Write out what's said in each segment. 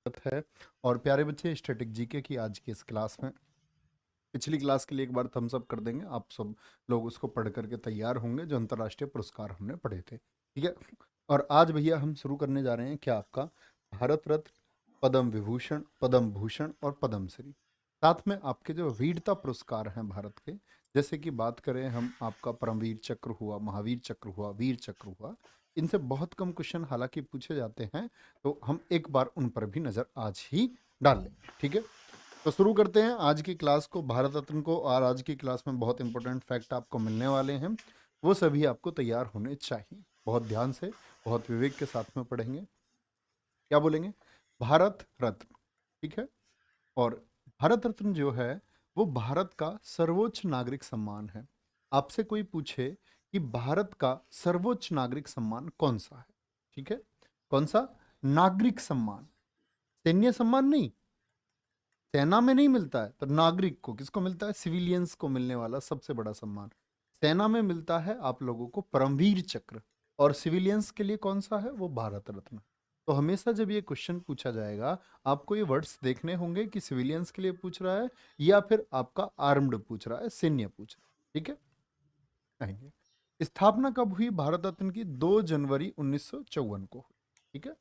है। और प्यारे बच्चे, स्टैटिक जीके की आज की इस क्लास में पिछली क्लास के लिए एक बार थम्स अप कर देंगे। आप सब लोग उसको पढ़ करके तैयार होंगे, जो अंतर्राष्ट्रीय पुरस्कार हमने पढ़े थे। ठीक है। और आज भैया हम शुरू करने जा रहे हैं क्या, आपका भारत रत्न, पद्म विभूषण, पद्म भूषण और पद्मश्री। साथ में आपके जो वीरता पुरस्कार हैं भारत के, जैसे कि बात करें हम, आपका परमवीर चक्र हुआ, महावीर चक्र हुआ, वीर चक्र हुआ, इनसे बहुत कम क्वेश्चन हालांकि पूछे जाते हैं, तो हम एक बार उन पर भी नजर आज ही डाल लें। ठीक है। तो शुरू करते हैं आज की क्लास को, भारत रत्न को। और आज की क्लास में बहुत इंपॉर्टेंट फैक्ट आपको मिलने वाले हैं, वो सभी आपको तैयार होने चाहिए। बहुत ध्यान से, बहुत विवेक के साथ में पढ़ेंगे। क्या बोलेंगे? भारत रत्न। ठीक है। और भारत रत्न जो है वो भारत का सर्वोच्च नागरिक सम्मान है। आपसे कोई पूछे कि भारत का सर्वोच्च नागरिक सम्मान कौन सा है, ठीक है, कौन सा नागरिक सम्मान, सैन्य सम्मान नहीं, सेना में नहीं मिलता है, तो नागरिक को किसको मिलता है? सिविलियंस को मिलने वाला सबसे बड़ा सम्मान सेना में मिलता है आप लोगों को परमवीर चक्र। और सिविलियंस के लिए कौन सा है? वो भारत रत्न। तो हमेशा जब ये क्वेश्चन पूछा जाएगा, आपको ये वर्ड्स देखने होंगे कि सिविलियंस के लिए पूछ रहा है या फिर आपका आर्म्ड पूछ रहा है, सैन्य पूछ रहा है। ठीक है। कहेंगे स्थापना कब हुई भारत रत्न की? 2 जनवरी 1954 को हुई। ठीक है।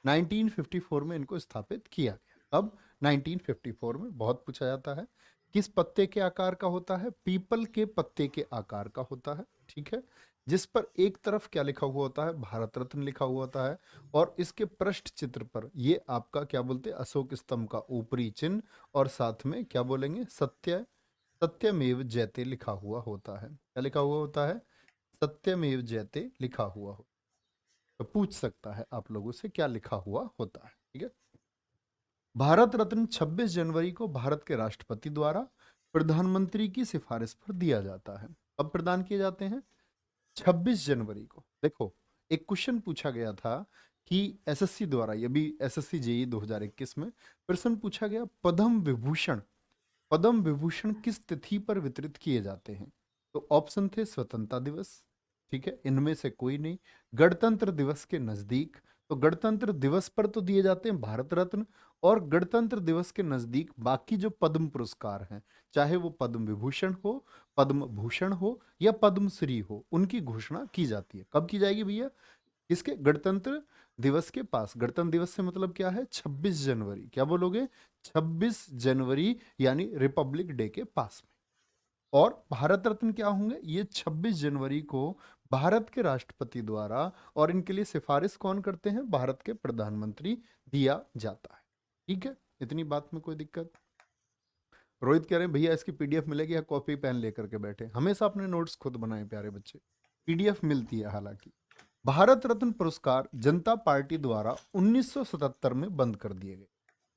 1954 में इनको स्थापित किया गया। अब 1954 में बहुत पूछा जाता है, किस पत्ते के आकार का होता है? पीपल के पत्ते के आकार का होता है। ठीक है। जिस पर एक तरफ क्या लिखा हुआ होता है? भारत रत्न लिखा हुआ होता है। और इसके पृष्ठ चित्र पर ये आपका क्या बोलते हैं? अशोक स्तंभ का ऊपरी चिन्ह, और साथ में क्या बोलेंगे? सत्यमेव जयते लिखा हुआ होता है। क्या लिखा हुआ होता है? सत्यमेव जयते लिखा हुआ हो। तो पूछ सकता है आप लोगों से क्या लिखा हुआ होता है। ठीक है। भारत रत्न 26 जनवरी को भारत के राष्ट्रपति द्वारा प्रधानमंत्री की सिफारिश पर दिया जाता है। कब प्रदान किए जाते हैं? 26 जनवरी को। देखो, एक क्वेश्चन पूछा गया था कि एसएससी द्वारा, ये भी एसएससी जेई 2021 में प्रश्न पूछा गया, पद्म विभूषण किस तिथि पर वितरित किए जाते हैं? तो ऑप्शन थे स्वतंत्रता दिवस, ठीक है, इनमें से कोई नहीं, गणतंत्र दिवस के नजदीक, तो गणतंत्र दिवस पर तो दिए जाते हैं भारत रत्न, और गणतंत्र दिवस के नजदीक बाकी जो पद्म पुरस्कार हैं, चाहे वो पद्म विभूषण हो, पद्म भूषण हो या पद्मश्री हो, उनकी घोषणा की जाती है। कब की जाएगी भैया? किसके? गणतंत्र दिवस के पास। गणतंत्र दिवस से मतलब क्या है? 26 जनवरी। क्या बोलोगे? 26 जनवरी, यानी रिपब्लिक डे के पास में। और भारत रत्न क्या होंगे? ये 26 जनवरी को भारत के राष्ट्रपति द्वारा, और इनके लिए सिफारिश कौन करते हैं? भारत के प्रधानमंत्री, दिया जाता है। ठीक है। इतनी बात में कोई दिक्कत? रोहित कह रहे हैं भैया इसकी पीडीएफ मिलेगी या कॉपी पेन लेकर के बैठे? हमेशा अपने नोट्स खुद बनाए प्यारे बच्चे, पीडीएफ मिलती है हालांकि। भारत रत्न पुरस्कार जनता पार्टी द्वारा 1977 में बंद कर दिए गए।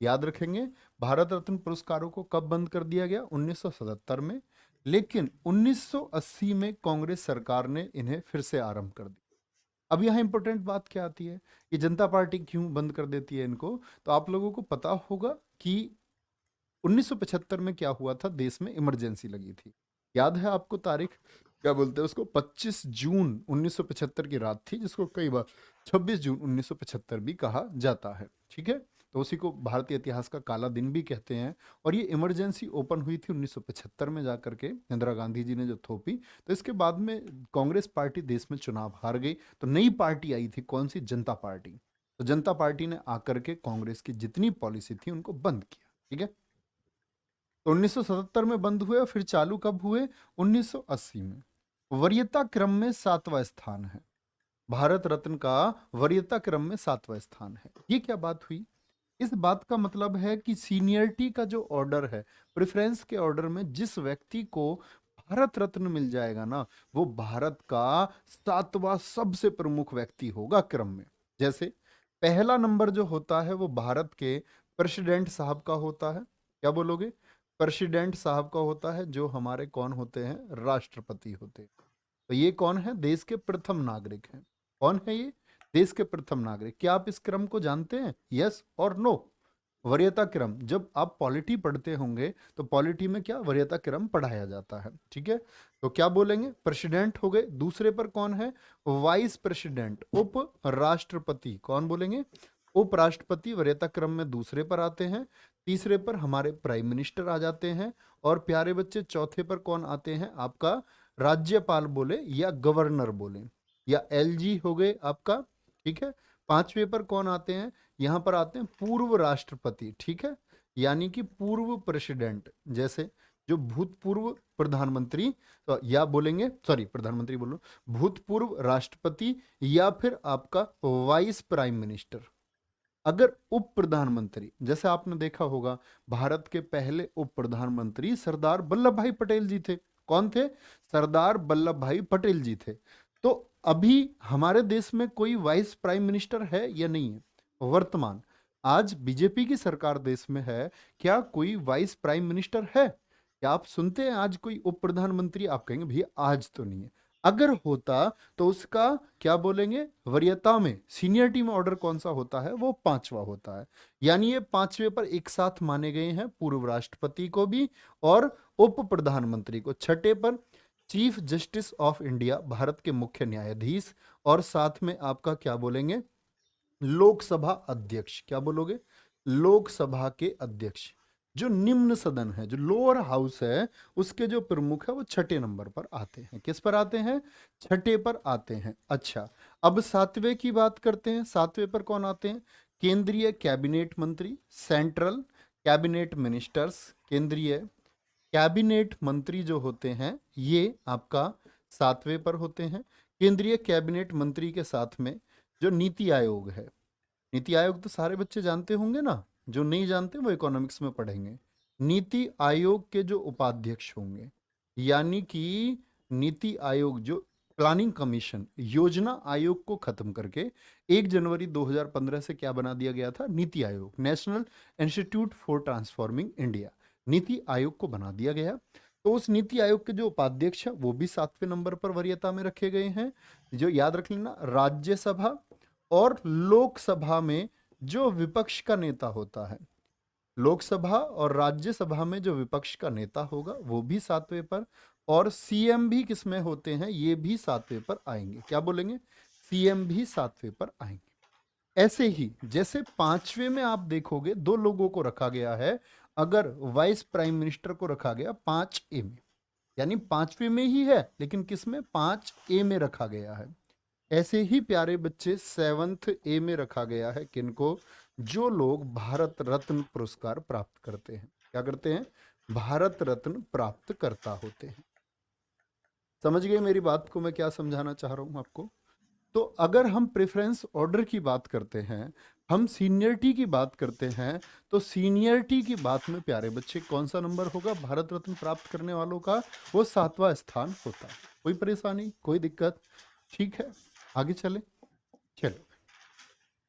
याद रखेंगे, भारत रत्न पुरस्कारों को कब बंद कर दिया गया? 1977 में। लेकिन 1980 में कांग्रेस सरकार ने इन्हें फिर से आरंभ कर दिया। अब यहाँ इंपॉर्टेंट बात क्या आती है, कि जनता पार्टी क्यों बंद कर देती है इनको? तो आप लोगों को पता होगा कि 1975 में क्या हुआ था, देश में इमरजेंसी लगी थी। याद है आपको तारीख? क्या बोलते हैं उसको? 25 जून 1975 की रात थी, जिसको कई बार 26 जून 1975 भी कहा जाता है। ठीक है। तो उसी को भारतीय इतिहास का काला दिन भी कहते हैं। और ये इमरजेंसी ओपन हुई थी 1975 में जाकर के, इंदिरा गांधी जी ने जो थोपी। तो इसके बाद में कांग्रेस पार्टी देश में चुनाव हार गई, तो नई पार्टी आई थी, कौन सी? जनता पार्टी। तो जनता पार्टी ने आकर के कांग्रेस की जितनी पॉलिसी थी उनको बंद किया। ठीक है। तो 1977 में बंद हुए, और फिर चालू कब हुए? 1980 में। वरीयता क्रम में 7वां स्थान है। भारत रत्न का वरीयता क्रम में 7वां स्थान है। ये क्या बात हुई? इस बात का मतलब है कि सीनियरिटी का जो ऑर्डर है, प्रेफरेंस के ऑर्डर में जिस व्यक्ति को भारत रत्न मिल जाएगा ना, वो भारत का 7वां सबसे प्रमुख व्यक्ति होगा क्रम में। जैसे पहला नंबर जो होता है वो भारत के प्रेसिडेंट साहब का होता है। क्या बोलोगे? प्रेसिडेंट साहब का होता है, जो हमारे कौन होते हैं? राष्ट्रपति होते हैं। तो ये कौन है? देश के प्रथम नागरिक हैं। कौन है ये? देश के प्रथम नागरिक। क्या आप इस क्रम को जानते हैं? यस और नो? वरीयता क्रम, जब आप पॉलिटी पढ़ते होंगे तो पॉलिटी में क्या वरीयता क्रम पढ़ाया जाता है। ठीक है। तो क्या बोलेंगे? प्रेसिडेंट हो गए, दूसरे पर कौन है? वाइस प्रेसिडेंट, उप राष्ट्रपति। कौन बोलेंगे? उपराष्ट्रपति वरीयता क्रम में दूसरे पर आते हैं, तीसरे पर हमारे प्राइम मिनिस्टर आ जाते हैं, और प्यारे बच्चे चौथे पर कौन आते हैं, आपका राज्यपाल बोले या गवर्नर बोले या एलजी हो गए आपका, ठीक है। पांचवे पर कौन आते हैं, यहां पर आते हैं पूर्व राष्ट्रपति, ठीक है, यानी कि पूर्व प्रेसिडेंट, जैसे जो भूतपूर्व प्रधानमंत्री, तो या बोलेंगे सॉरी प्रधानमंत्री बोलो, भूतपूर्व राष्ट्रपति या फिर आपका वाइस प्राइम मिनिस्टर। अगर उप प्रधानमंत्री, जैसे आपने देखा होगा भारत के पहले उप प्रधानमंत्री सरदार वल्लभ भाई पटेल जी थे। कौन थे, सरदार वल्लभ भाई पटेल जी थे। तो अभी हमारे देश में कोई वाइस प्राइम मिनिस्टर है या नहीं है, वर्तमान आज बीजेपी की सरकार देश में है, क्या कोई वाइस प्राइम मिनिस्टर है, क्या आप सुनते हैं आज कोई उप प्रधानमंत्री, आप कहेंगे भैया आज तो नहीं है। अगर होता तो उसका क्या बोलेंगे, वरीयता में सीनियरिटी में ऑर्डर कौन सा होता है, वो पांचवा होता है। यानी ये पांचवे पर एक साथ माने गए हैं, पूर्व राष्ट्रपति को भी और उप प्रधानमंत्री को। छठे पर chief justice of India, Bharat के मुख्य न्यायाधीश, और साथ में आपका क्या बोलेंगे, लोकसभा अध्यक्ष। क्या बोलोगे, लोकसभा के अध्यक्ष। जो निम्न सदन है, जो लोअर हाउस है, उसके जो प्रमुख है वो छठे नंबर पर आते हैं। किस पर आते हैं, छठे पर आते हैं। अच्छा, अब सातवें की बात करते हैं। सातवें पर कौन आते हैं, केंद्रीय कैबिनेट मंत्री, सेंट्रल कैबिनेट मिनिस्टर्स। केंद्रीय कैबिनेट मंत्री जो होते हैं ये आपका सातवें पर होते हैं। केंद्रीय कैबिनेट मंत्री के साथ में जो नीति आयोग है, नीति आयोग तो सारे बच्चे जानते होंगे ना, जो नहीं जानते वो इकोनॉमिक्स में पढ़ेंगे। नीति आयोग के जो उपाध्यक्ष होंगे, यानी कि नीति आयोग जो प्लानिंग कमीशन, योजना आयोग को खत्म करके 1 जनवरी 2015 से क्या बना दिया गया था, NITI Aayog, national institute for transforming India, NITI Aayog को बना दिया गया। तो उस नीति आयोग के जो उपाध्यक्ष है वो भी सातवें नंबर पर वरीयता में रखे गए हैं। जो याद रख लेना, राज्यसभा और लोकसभा में जो विपक्ष का नेता होता है, लोकसभा और राज्यसभा में जो विपक्ष का नेता होगा वो भी सातवें पर, और सीएम भी किसमें होते हैं, ये भी सातवें पर आएंगे। क्या बोलेंगे, सीएम भी सातवें पर आएंगे। ऐसे ही जैसे पांचवें में आप देखोगे दो लोगों को रखा गया है, अगर वाइस प्राइम मिनिस्टर को रखा गया 5A में, यानी पांचवें में ही है लेकिन किसमें, 5A में रखा गया है। ऐसे ही प्यारे बच्चे 7th A में रखा गया है किनको, जो लोग भारत रत्न पुरस्कार प्राप्त करते हैं। क्या करते हैं, भारत रत्न प्राप्त करता होते हैं। समझ गए मेरी बात को, मैं क्या समझाना चाह रहा हूं आपको। तो अगर हम प्रेफरेंस ऑर्डर की बात करते हैं, हम सीनियरिटी की बात करते हैं, तो सीनियरिटी की बात में प्यारे बच्चे कौन सा नंबर होगा भारत रत्न प्राप्त करने वालों का, वो 7वां स्थान होता है। कोई परेशानी, कोई दिक्कत, ठीक है, आगे चले। चलो,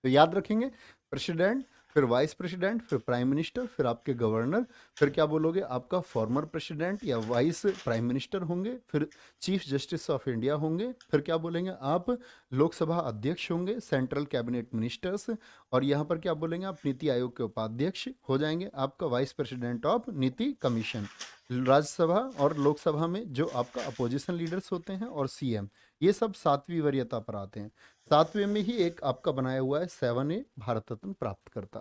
तो याद रखेंगे, प्रेसिडेंट, फिर वाइस प्रेसिडेंट, फिर प्राइम मिनिस्टर, फिर आपके गवर्नर, फिर क्या बोलोगे, आपका फॉर्मर प्रेसिडेंट या वाइस प्राइम मिनिस्टर होंगे, फिर चीफ जस्टिस ऑफ इंडिया होंगे, फिर क्या बोलेंगे आप, लोकसभा अध्यक्ष होंगे, सेंट्रल कैबिनेट मिनिस्टर्स, और यहाँ पर क्या बोलेंगे आप, नीति आयोग के उपाध्यक्ष हो जाएंगे, आपका वाइस प्रेसिडेंट ऑफ नीति कमीशन। राज्यसभा और लोकसभा में जो आपका अपोजिशन लीडर्स होते हैं और सीएम, ये सब सातवीं वरीयता पर आते हैं। सातवें में ही एक आपका बनाया हुआ है 7A, भारत रत्न प्राप्त करता।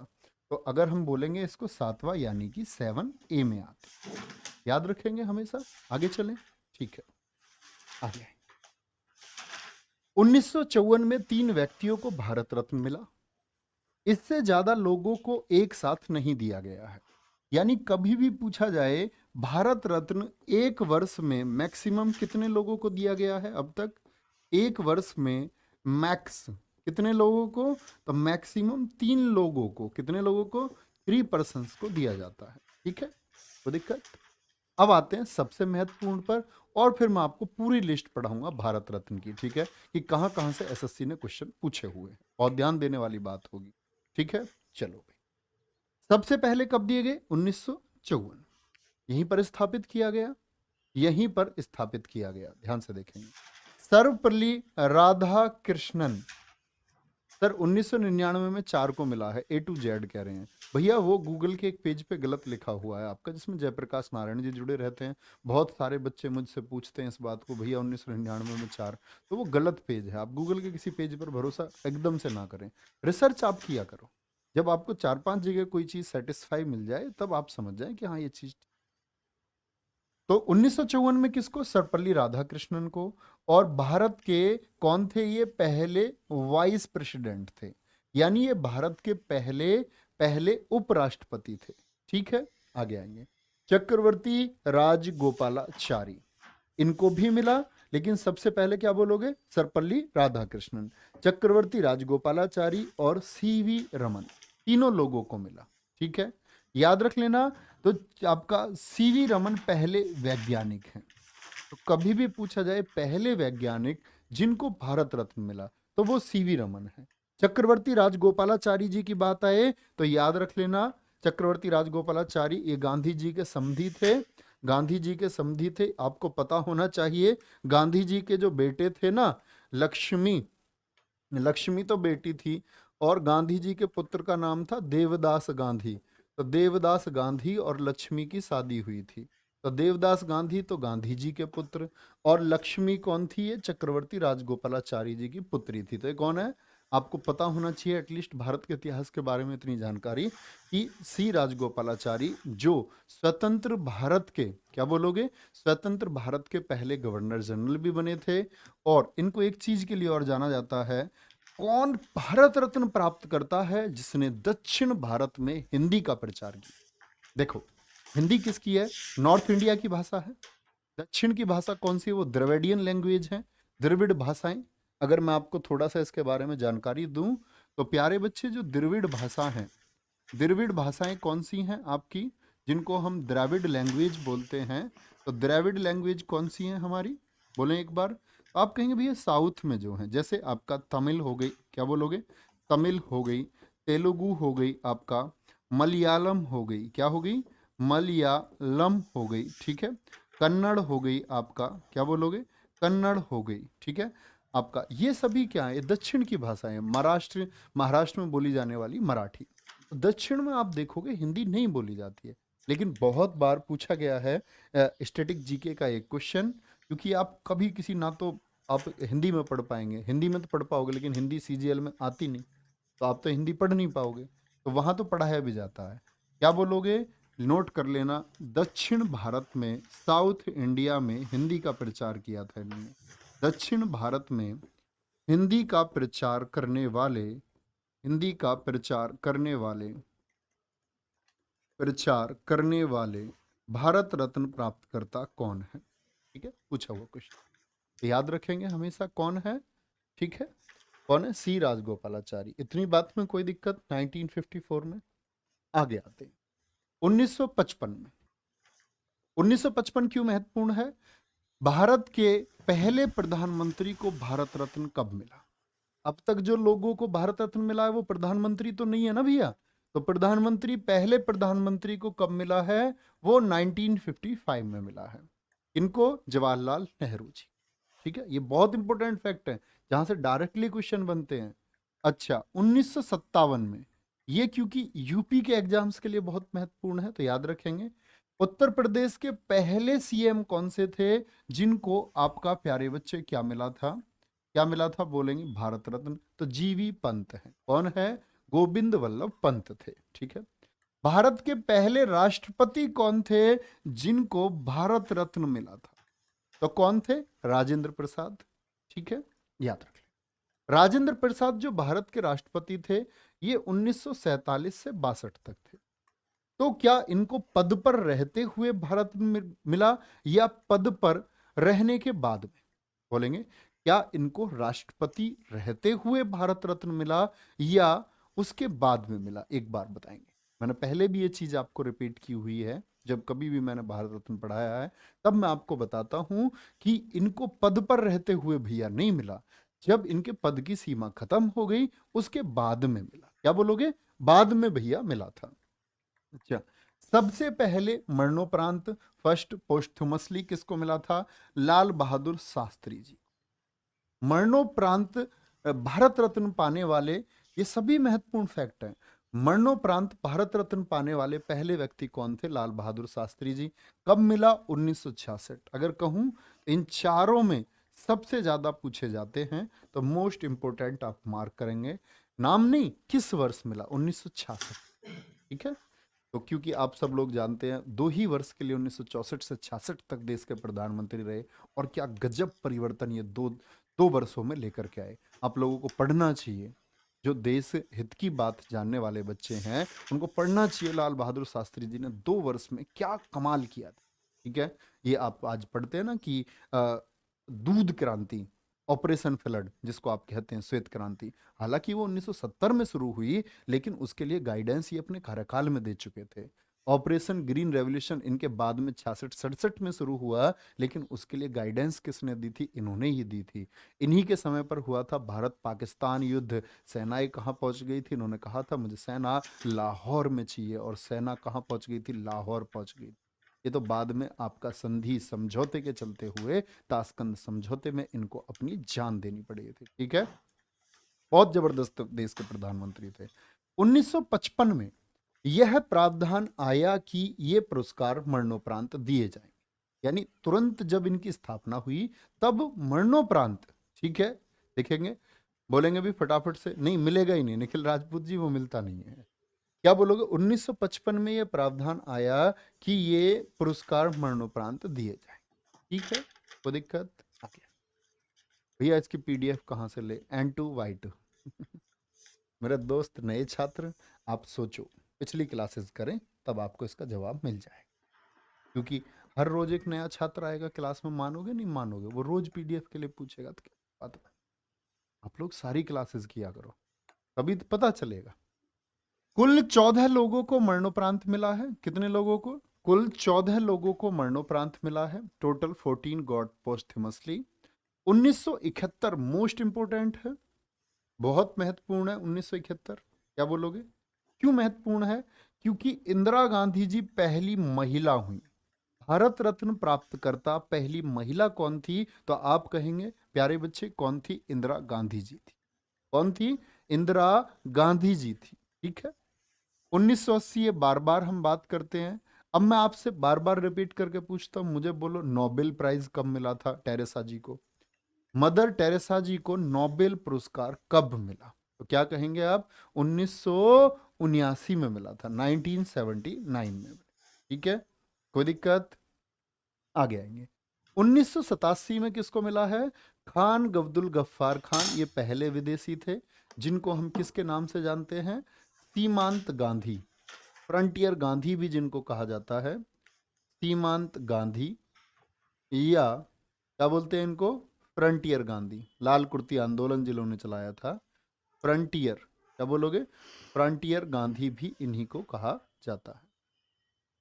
तो अगर हम बोलेंगे इसको सातवां, यानी कि 7A में आते, याद रखेंगे हमेशा। आगे चलें, ठीक है, आगे। 1954 में 3 व्यक्तियों को भारत रत्न मिला, इससे ज्यादा लोगों को एक साथ नहीं दिया गया है। यानी कभी भी पूछा जाए भारत रत्न एक वर्ष में मैक्सिमम कितने लोगों को दिया गया है अब तक, एक वर्ष में मैक्स कितने लोगों को, तो मैक्सिमम 3 लोगों को, कितने लोगों को, 3 पर्सन्स को दिया जाता है, ठीक है, कोई दिक्कत। अब आते हैं सबसे महत्वपूर्ण पर, और फिर मैं आपको पूरी लिस्ट पढ़ाऊंगा भारत रत्न की, ठीक है, कि कहां कहां से एसएससी ने क्वेश्चन पूछे हुए हैं, और ध्यान देने वाली बात होगी, ठीक है। चलो भाई, सबसे पहले कब दिए गए, 1954, यहीं पर स्थापित किया गया, यहीं पर स्थापित किया गया, ध्यान से देखेंगे। सर्वपल्ली राधाकृष्णन, सर 1999 में 4 को मिला है, A to Z कह रहे हैं, भैया वो गूगल के एक पेज पे गलत लिखा हुआ है आपका, जिसमें जयप्रकाश नारायण जी जुड़े रहते हैं। बहुत सारे बच्चे मुझसे पूछते हैं इस बात को, भैया 1999 में 4, तो वो गलत पेज है। आप गूगल के किसी पेज पर भरोसा एकदम से ना करें, रिसर्च आप किया करो। जब आपको 4-5 जगह कोई चीज सेटिस्फाई मिल जाए तब आप समझ जाए कि हाँ ये चीज। तो 1954 में किसको? सर्वपल्ली राधाकृष्णन को। और भारत के कौन थे ये? पहले वाइस प्रेसिडेंट थे, यानी ये भारत के पहले पहले उपराष्ट्रपति थे। ठीक है, आगे आएंगे। चक्रवर्ती राजगोपालाचारी, इनको भी मिला, लेकिन सबसे पहले क्या बोलोगे? सर्वपल्ली राधाकृष्णन, चक्रवर्ती राजगोपालाचारी और सीवी रमन, तीनों लोगों को मिला। ठीक है, याद रख लेना। तो आपका सीवी रमन पहले वैज्ञानिक हैं। तो कभी भी पूछा जाए पहले वैज्ञानिक जिनको भारत रत्न मिला, तो वो सीवी रमन है। चक्रवर्ती राजगोपालाचारी जी की बात आए तो याद रख लेना, चक्रवर्ती राजगोपालाचारी ये गांधी जी के समधी थे। गांधी जी के समधी थे, आपको पता होना चाहिए। गांधी जी के जो बेटे थे ना, लक्ष्मी, लक्ष्मी तो बेटी थी, और गांधी जी के पुत्र का नाम था देवदास गांधी। तो देवदास गांधी और लक्ष्मी की शादी हुई थी। तो देवदास गांधी तो गांधी जी के पुत्र, और लक्ष्मी कौन थी? ये चक्रवर्ती राजगोपालाचारी जी की पुत्री थी। तो ये कौन है? आपको पता होना चाहिए एटलीस्ट भारत के इतिहास के बारे में इतनी जानकारी कि सी राजगोपालाचारी जो स्वतंत्र भारत के, क्या बोलोगे, स्वतंत्र भारत के पहले गवर्नर जनरल भी बने थे। और इनको एक चीज के लिए और जाना जाता है, कौन भारत रत्न प्राप्त करता है? जिसने दक्षिण भारत में हिंदी का प्रचार किया। देखो, हिंदी किसकी है? नॉर्थ इंडिया की भाषा है। दक्षिण की भाषा कौन सी है? वो द्रविडियन लैंग्वेज है, द्रविड़ भाषाएं। अगर मैं आपको थोड़ा सा इसके बारे में जानकारी दूं, तो प्यारे बच्चे, जो द्रविड़ भाषा है, द्रविड़ भाषाएं कौन सी हैं आपकी, जिनको हम द्रविड़ लैंग्वेज बोलते हैं? तो द्रविड़ लैंग्वेज कौन सी है हमारी? बोलें एक बार। तो आप कहेंगे भैया साउथ में जो है, जैसे आपका तमिल हो गई, क्या बोलोगे? तमिल हो गई, तेलुगु हो गई, आपका मलयालम हो गई, क्या हो गई? मलयालम हो गई। ठीक है, कन्नड़ हो गई आपका, क्या बोलोगे? कन्नड़ हो गई। ठीक है, आपका ये सभी क्या है? ये दक्षिण की भाषा है। महाराष्ट्र में बोली जाने वाली मराठी। दक्षिण में आप देखोगे हिंदी नहीं बोली जाती है, लेकिन बहुत बार पूछा गया है स्टैटिक जीके का एक क्वेश्चन, क्योंकि आप कभी किसी, ना तो आप हिंदी में पढ़ पाएंगे, हिंदी में तो पढ़ पाओगे, लेकिन हिंदी सीजीएल में आती नहीं, तो आप तो हिंदी पढ़ नहीं पाओगे, तो वहां तो पढ़ाया भी जाता है। क्या बोलोगे? नोट कर लेना, दक्षिण भारत में, साउथ इंडिया में हिंदी का प्रचार किया था इन्होंने। दक्षिण भारत में हिंदी का प्रचार करने वाले, हिंदी का प्रचार करने वाले भारत रत्न प्राप्त करता कौन है? ठीक है, पूछा हुआ क्वेश्चन याद रखेंगे हमेशा, कौन है? ठीक है, कौन है? सी राजगोपालाचारी। इतनी बात में कोई दिक्कत? 1954 में। आगे आते हैं 1955 में। 1955 क्यों महत्वपूर्ण है? भारत के पहले प्रधानमंत्री को भारत रत्न कब मिला? अब तक जो लोगों को भारत रत्न मिला है वो प्रधानमंत्री तो नहीं है ना भैया। तो प्रधानमंत्री, पहले प्रधानमंत्री को कब मिला है? वो 1955 में मिला है। इनको जवाहरलाल नेहरू जी। ठीक है, ये बहुत इंपॉर्टेंट फैक्ट है, जहां से डायरेक्टली क्वेश्चन बनते हैं। अच्छा, 1957 में, ये क्योंकि यूपी के एग्जाम्स के लिए बहुत महत्वपूर्ण है, तो याद रखेंगे। उत्तर प्रदेश के पहले सीएम कौन से थे जिनको आपका प्यारे बच्चे क्या मिला था? क्या मिला था? बोलेंगे भारत रत्न। तो जीवी पंत है। कौन है? गोविंद वल्लभ पंत थे। ठीक है, भारत के पहले राष्ट्रपति कौन थे जिनको भारत रत्न मिला था? तो कौन थे? राजेंद्र प्रसाद। ठीक है, याद रख लें, राजेंद्र प्रसाद जो भारत के राष्ट्रपति थे, ये 1947 से 62 तक थे। तो क्या इनको पद पर रहते हुए भारत रत्न मिला, या पद पर रहने के बाद में? बोलेंगे, क्या इनको राष्ट्रपति रहते हुए भारत रत्न मिला या उसके बाद में मिला? एक बार बताएंगे। मैंने पहले भी ये चीज आपको रिपीट की हुई है, जब कभी भी मैंने भारत रत्न पढ़ाया है तब मैं आपको बताता हूं कि इनको पद पर रहते हुए भैया नहीं मिला, जब इनके पद की सीमा खत्म हो गई उसके बाद में मिला। क्या बोलोगे? बाद में भैया मिला था। अच्छा, सबसे पहले मरणोपरांत, फर्स्ट पोस्टहुमसली किसको मिला था? लाल बहादुर शास्त्री जी। मरणोपरांत भारत रत्न पाने वाले, ये सभी महत्वपूर्ण फैक्ट हैं। मरणोपरांत भारत रत्न पाने वाले पहले व्यक्ति कौन थे? लाल बहादुर शास्त्री जी। कब मिला? 1966। अगर कहूं इन चारों में सबसे ज्यादा पूछे जाते हैं तो मोस्ट इंपोर्टेंट आप मार्क करेंगे, नाम नहीं, किस वर्ष मिला? 1966। ठीक है, तो क्योंकि आप सब लोग जानते हैं 2 ही वर्ष के लिए 1964 से 66 तक देश के प्रधानमंत्री रहे, और क्या गजब परिवर्तन ये दो दो वर्षों में लेकर के आए। आप लोगों को पढ़ना चाहिए, जो देश हित की बात जानने वाले बच्चे हैं उनको पढ़ना चाहिए लाल बहादुर शास्त्री जी ने 2 वर्ष में क्या कमाल किया था। ठीक है, ये आप आज पढ़ते हैं ना कि दूध क्रांति, ऑपरेशन फ्लड जिसको आप कहते हैं, श्वेत क्रांति, हालांकि वो 1970 में शुरू हुई, लेकिन उसके लिए गाइडेंस ये अपने कार्यकाल में दे चुके थे। ऑपरेशन ग्रीन रेवोल्यूशन इनके बाद में 66-67 में शुरू हुआ, लेकिन उसके लिए गाइडेंस किसने दी थी? इन्होंने ही दी थी। इन्हीं के समय पर हुआ था भारत पाकिस्तान युद्ध। सेनाएं कहाँ पहुंच गई थी? इन्होंने कहा था मुझे सेना लाहौर में चाहिए, और सेना कहाँ पहुंच गई थी? लाहौर पहुंच गई। ये तो बाद में आपका संधि समझौते के चलते हुए, ताशकंद समझौते में इनको अपनी जान देनी पड़ी थी। ठीक है, बहुत जबरदस्त देश के प्रधानमंत्री थे। 1955 में यह प्रावधान आया कि ये पुरस्कार मरणोपरांत दिए जाएंगे, यानी तुरंत जब इनकी स्थापना हुई तब मरणोपरांत। ठीक है, देखेंगे, बोलेंगे भी फटाफट से, नहीं मिलेगा ही नहीं निखिल राजपूत जी, वो मिलता नहीं है। क्या बोलोगे? 1955 में यह प्रावधान आया कि ये पुरस्कार मरणोपरांत दिए जाए। ठीक है, कोई दिक्कत? आ गया भैया, इसकी पीडीएफ कहाँ से ले? N2Y2 मेरे दोस्त नए छात्र, आप सोचो, पिछली क्लासेस करें तब आपको इसका जवाब मिल जाएगा, क्योंकि हर रोज एक नया छात्र आएगा क्लास में, मानोगे नहीं मानोगे, वो रोज पीडीएफ के लिए पूछेगा, तो क्या बात है? आप लोग सारी क्लासेस किया करो, तभी तो पता चलेगा। कुल 14 लोगों को मरणोपरांत मिला है। कितने लोगों को? कुल 14 लोगों को मरणोपरांत मिला है। Total 14 got posthumously. 1971 most important है, बहुत महत्वपूर्ण है। 1971 क्या बोलोगे? क्यों महत्वपूर्ण है? क्योंकि इंदिरा गांधी जी पहली महिला हुई। भारत रत्न प्राप्तकर्ता पहली महिला कौन थी? तो आप कहेंगे प्यारे बच्चे कौन थी? इंदिरा गांधी जी थी। कौन थी? इंदिरा गांधी जी थी। ठीक है, 1980, ये बार बार हम बात करते हैं। अब मैं आपसे बार बार रिपीट करके पूछता हूं, मुझे बोलो नोबेल प्राइज कब मिला था टेरेसा जी को? मदर टेरेसा जी को नोबेल पुरस्कार कब मिला? तो क्या कहेंगे आप? 1979 में मिला था, 1979 में। ठीक है, कोई दिक्कत? आगे आएंगे। 1987 में किसको मिला है? खान गब्दुल गफ्फार खान, ये पहले विदेशी थे जिनको हम किसके नाम से जानते हैं? सीमांत गांधी, फ्रंटियर गांधी भी जिनको कहा जाता है, सीमांत गांधी, या क्या बोलते हैं इनको? फ्रंटियर गांधी। लाल कुर्ती आंदोलन जिन्होंने चलाया था, फ्रंटियर, क्या बोलोगे? फ्रंटियर गांधी भी इन्हीं को कहा जाता है।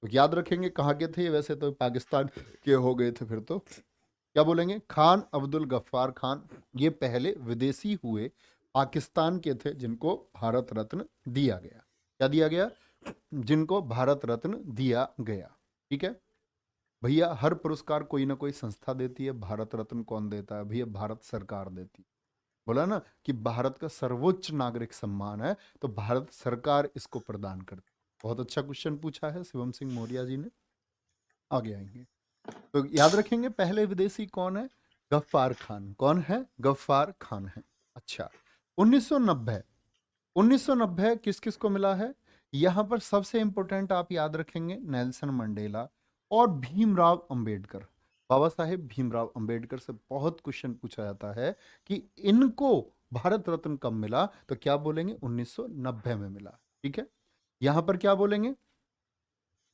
तो याद रखेंगे कहाँ के थे, वैसे तो पाकिस्तान के हो गए थे फिर तो। क्या बोलेंगे? खान अब्दुल गफ्फार खान, ये पहले विदेशी हुए, पाकिस्तान के थे, जिनको भारत रत्न दिया गया। क्या दिया गया? जिनको भारत रत्न दिया गया। ठीक है भैया, हर पुरस्कार कोई ना कोई संस्था देती है, भारत रत्न कौन देता है? भैया भारत सरकार देती है। बोला ना कि भारत का सर्वोच्च नागरिक सम्मान है, तो भारत सरकार इसको प्रदान करती है। बहुत अच्छा क्वेश्चन पूछा है शिवम सिंह मौर्य जी ने। आगे आएंगे तो याद रखेंगे पहले विदेशी कौन है? गफ्फार खान। कौन है? गफ्फार खान है। अच्छा, 1990, 1990 किस किस को मिला है? यहां पर सबसे इंपॉर्टेंट आप याद रखेंगे नेल्सन मंडेला और भीमराव अंबेडकर। बाबा साहेब भीमराव अंबेडकर से बहुत क्वेश्चन पूछा जाता है कि इनको भारत रत्न कब मिला, तो क्या बोलेंगे? 1990 में मिला। ठीक है, यहां पर क्या बोलेंगे?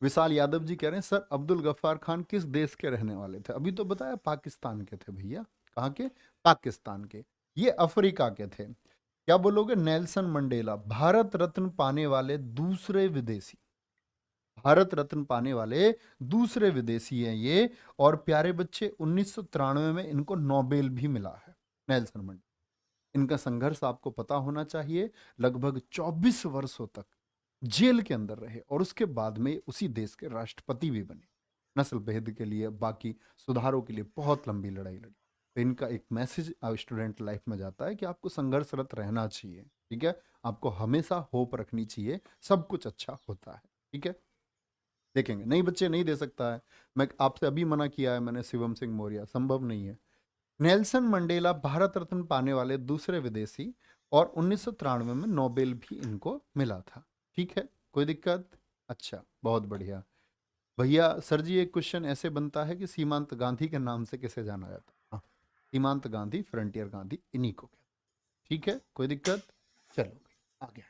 विशाल यादव जी कह रहे हैं सर अब्दुल गफ्फार खान किस देश के रहने वाले थे? अभी तो बताया पाकिस्तान के थे भैया। कहाँ के? पाकिस्तान के। ये अफ्रीका के थे। क्या बोलोगे? नेल्सन मंडेला भारत रत्न पाने वाले दूसरे विदेशी, भारत रत्न पाने वाले दूसरे विदेशी हैं ये। और प्यारे बच्चे 1993 में इनको नोबेल भी मिला है, नेल्सन मंडेला। इनका संघर्ष आपको पता होना चाहिए, लगभग 24 वर्षों तक जेल के अंदर रहे, और उसके बाद में उसी देश के राष्ट्रपति भी बने। नस्ल भेद के लिए, बाकी सुधारों के लिए बहुत लंबी लड़ाई लड़ी। तो इनका एक मैसेज स्टूडेंट लाइफ में जाता है कि आपको संघर्षरत रहना चाहिए। ठीक है, आपको हमेशा होप रखनी चाहिए, सब कुछ अच्छा होता है। ठीक है, देखेंगे। नहीं बच्चे, नहीं दे सकता है, मैं आपसे अभी मना किया है मैंने, शिवम सिंह मौर्य, संभव नहीं है। नेल्सन मंडेला भारत रत्न पाने वाले दूसरे विदेशी, और 1993 में नोबेल भी इनको मिला था। ठीक है, कोई दिक्कत? अच्छा, बहुत बढ़िया। भैया सर जी, एक क्वेश्चन ऐसे बनता है कि सीमांत गांधी के नाम से किसे जाना जाता है? हाँ, सीमांत गांधी, फ्रंटियर गांधी, इन्हीं को कहते हैं। ठीक है, कोई दिक्कत? चलो भाई आगे।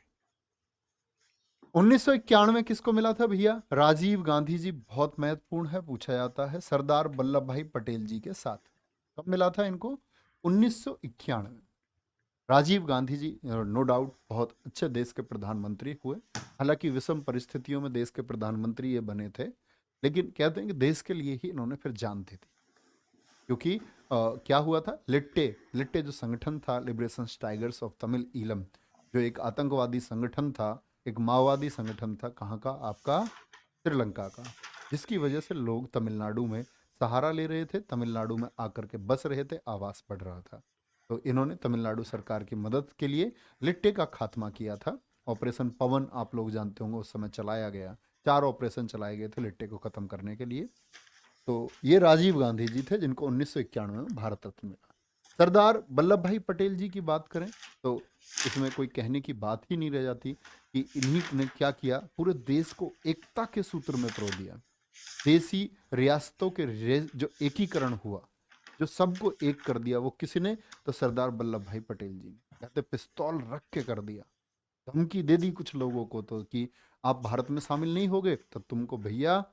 1991 में किसको मिला था भैया? राजीव गांधी जी, बहुत महत्वपूर्ण है, पूछा जाता है, सरदार वल्लभ भाई पटेल जी के साथ। कब मिला था इनको? 1991 में। राजीव गांधी जी नो डाउट बहुत अच्छे देश के प्रधानमंत्री हुए, हालांकि विषम परिस्थितियों में देश के प्रधानमंत्री ये बने थे, लेकिन कहते हैं कि देश के लिए ही इन्होंने फिर जान दे दी। क्योंकि क्या हुआ था, लिट्टे लिट्टे जो संगठन था, liberation tigers of Tamil Eelam, जो एक आतंकवादी संगठन था, एक माओवादी संगठन था, कहाँ का? आपका श्रीलंका का, जिसकी वजह से लोग तमिलनाडु में सहारा ले रहे थे, तमिलनाडु में आकर के बस रहे थे, आवास बढ़ रहा था। तो इन्होंने तमिलनाडु सरकार की मदद के लिए लिट्टे का खात्मा किया था। ऑपरेशन पवन आप लोग जानते होंगे, उस समय चलाया गया, 4 ऑपरेशन चलाए गए थे लिट्टे को खत्म करने के लिए। तो ये राजीव गांधी जी थे जिनको 1991 में भारत रत्न मिला। सरदार वल्लभ भाई पटेल जी की बात करें तो इसमें कोई कहने की बात ही नहीं रह जाती कि इन्हीं ने क्या किया, पूरे देश को एकता के सूत्र में पिरो दिया। देसी रियासतों के जो एकीकरण हुआ, जो सबको एक कर दिया, वो किसी ने? तो सरदार वल्लभ भाई पटेल जी ने, कहते पिस्तौल रख के कर दिया। धमकी दे दी कुछ लोगों को तो कि आप भारत में शामिल नहीं होगे तो तुमको भैया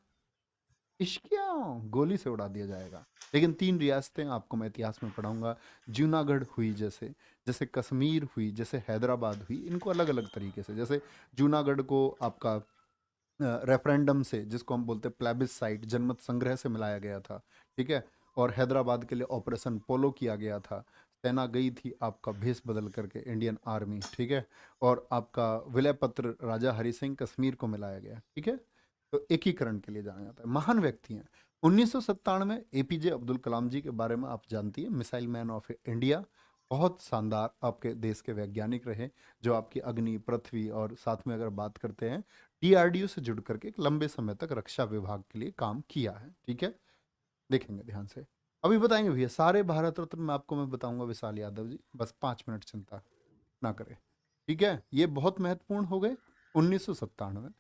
इश्किया गोली से उड़ा दिया जाएगा। लेकिन 3 रियासतें आपको मैं इतिहास में पढ़ाऊंगा, जूनागढ़ हुई, जैसे जैसे कश्मीर हुई, जैसे हैदराबाद हुई, इनको अलग अलग तरीके से, जैसे जूनागढ़ को आपका रेफरेंडम से, जिसको हम बोलते हैं प्लेबिससाइट, जनमत संग्रह से मिलाया गया था। ठीक है, और हैदराबाद के लिए ऑपरेशन पोलो किया गया था, सेना गई थी आपका भेष बदल करके, इंडियन आर्मी। ठीक है, और आपका विलय पत्र राजा हरि सिंह, कश्मीर को मिलाया गया। ठीक है, तो एकीकरण के लिए जाना जाता है। महान व्यक्ति हैं। 1997 में एपीजे अब्दुल कलाम जी के बारे में आप जानती हैं, मिसाइल मैन ऑफ इंडिया, बहुत शानदार आपके देश के वैज्ञानिक रहे, जो आपकी अग्नि, पृथ्वी, और साथ में अगर बात करते हैं डीआरडीओ से जुड़ करके एक लंबे समय तक रक्षा विभाग के लिए काम किया है। ठीक है, देखेंगे ध्यान से। अभी बताएंगे भैया सारे भारत रत्न में आपको मैं बताऊंगा विशाल यादव जी, बस 5 मिनट चिंता ना करें। ठीक है, ये बहुत महत्वपूर्ण हो गए। 1997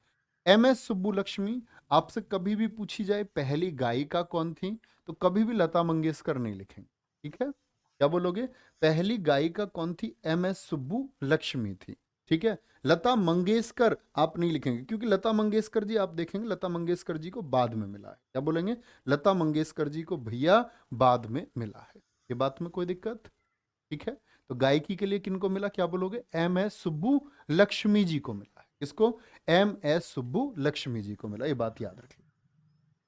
एम एस सुब्बुलक्ष्मी, आपसे कभी भी पूछी जाए पहली गायिका कौन थी, तो कभी भी लता मंगेशकर नहीं लिखेंगे। ठीक है, क्या बोलोगे? पहली गायिका कौन थी? एम एस सुब्बुलक्ष्मी थी। ठीक है, लता मंगेशकर आप नहीं लिखेंगे, क्योंकि लता मंगेशकर जी आप देखेंगे, लता मंगेशकर जी को बाद में मिला है। क्या बोलेंगे? लता मंगेशकर जी को भैया बाद में मिला है। ये बात में कोई दिक्कत? ठीक है, तो गायकी के लिए किनको मिला? क्या बोलोगे? एम एस सुब्बू लक्ष्मी जी को मिला है। किसको? एम एस सुब्बू लक्ष्मी जी को मिला, ये बात याद रखिए।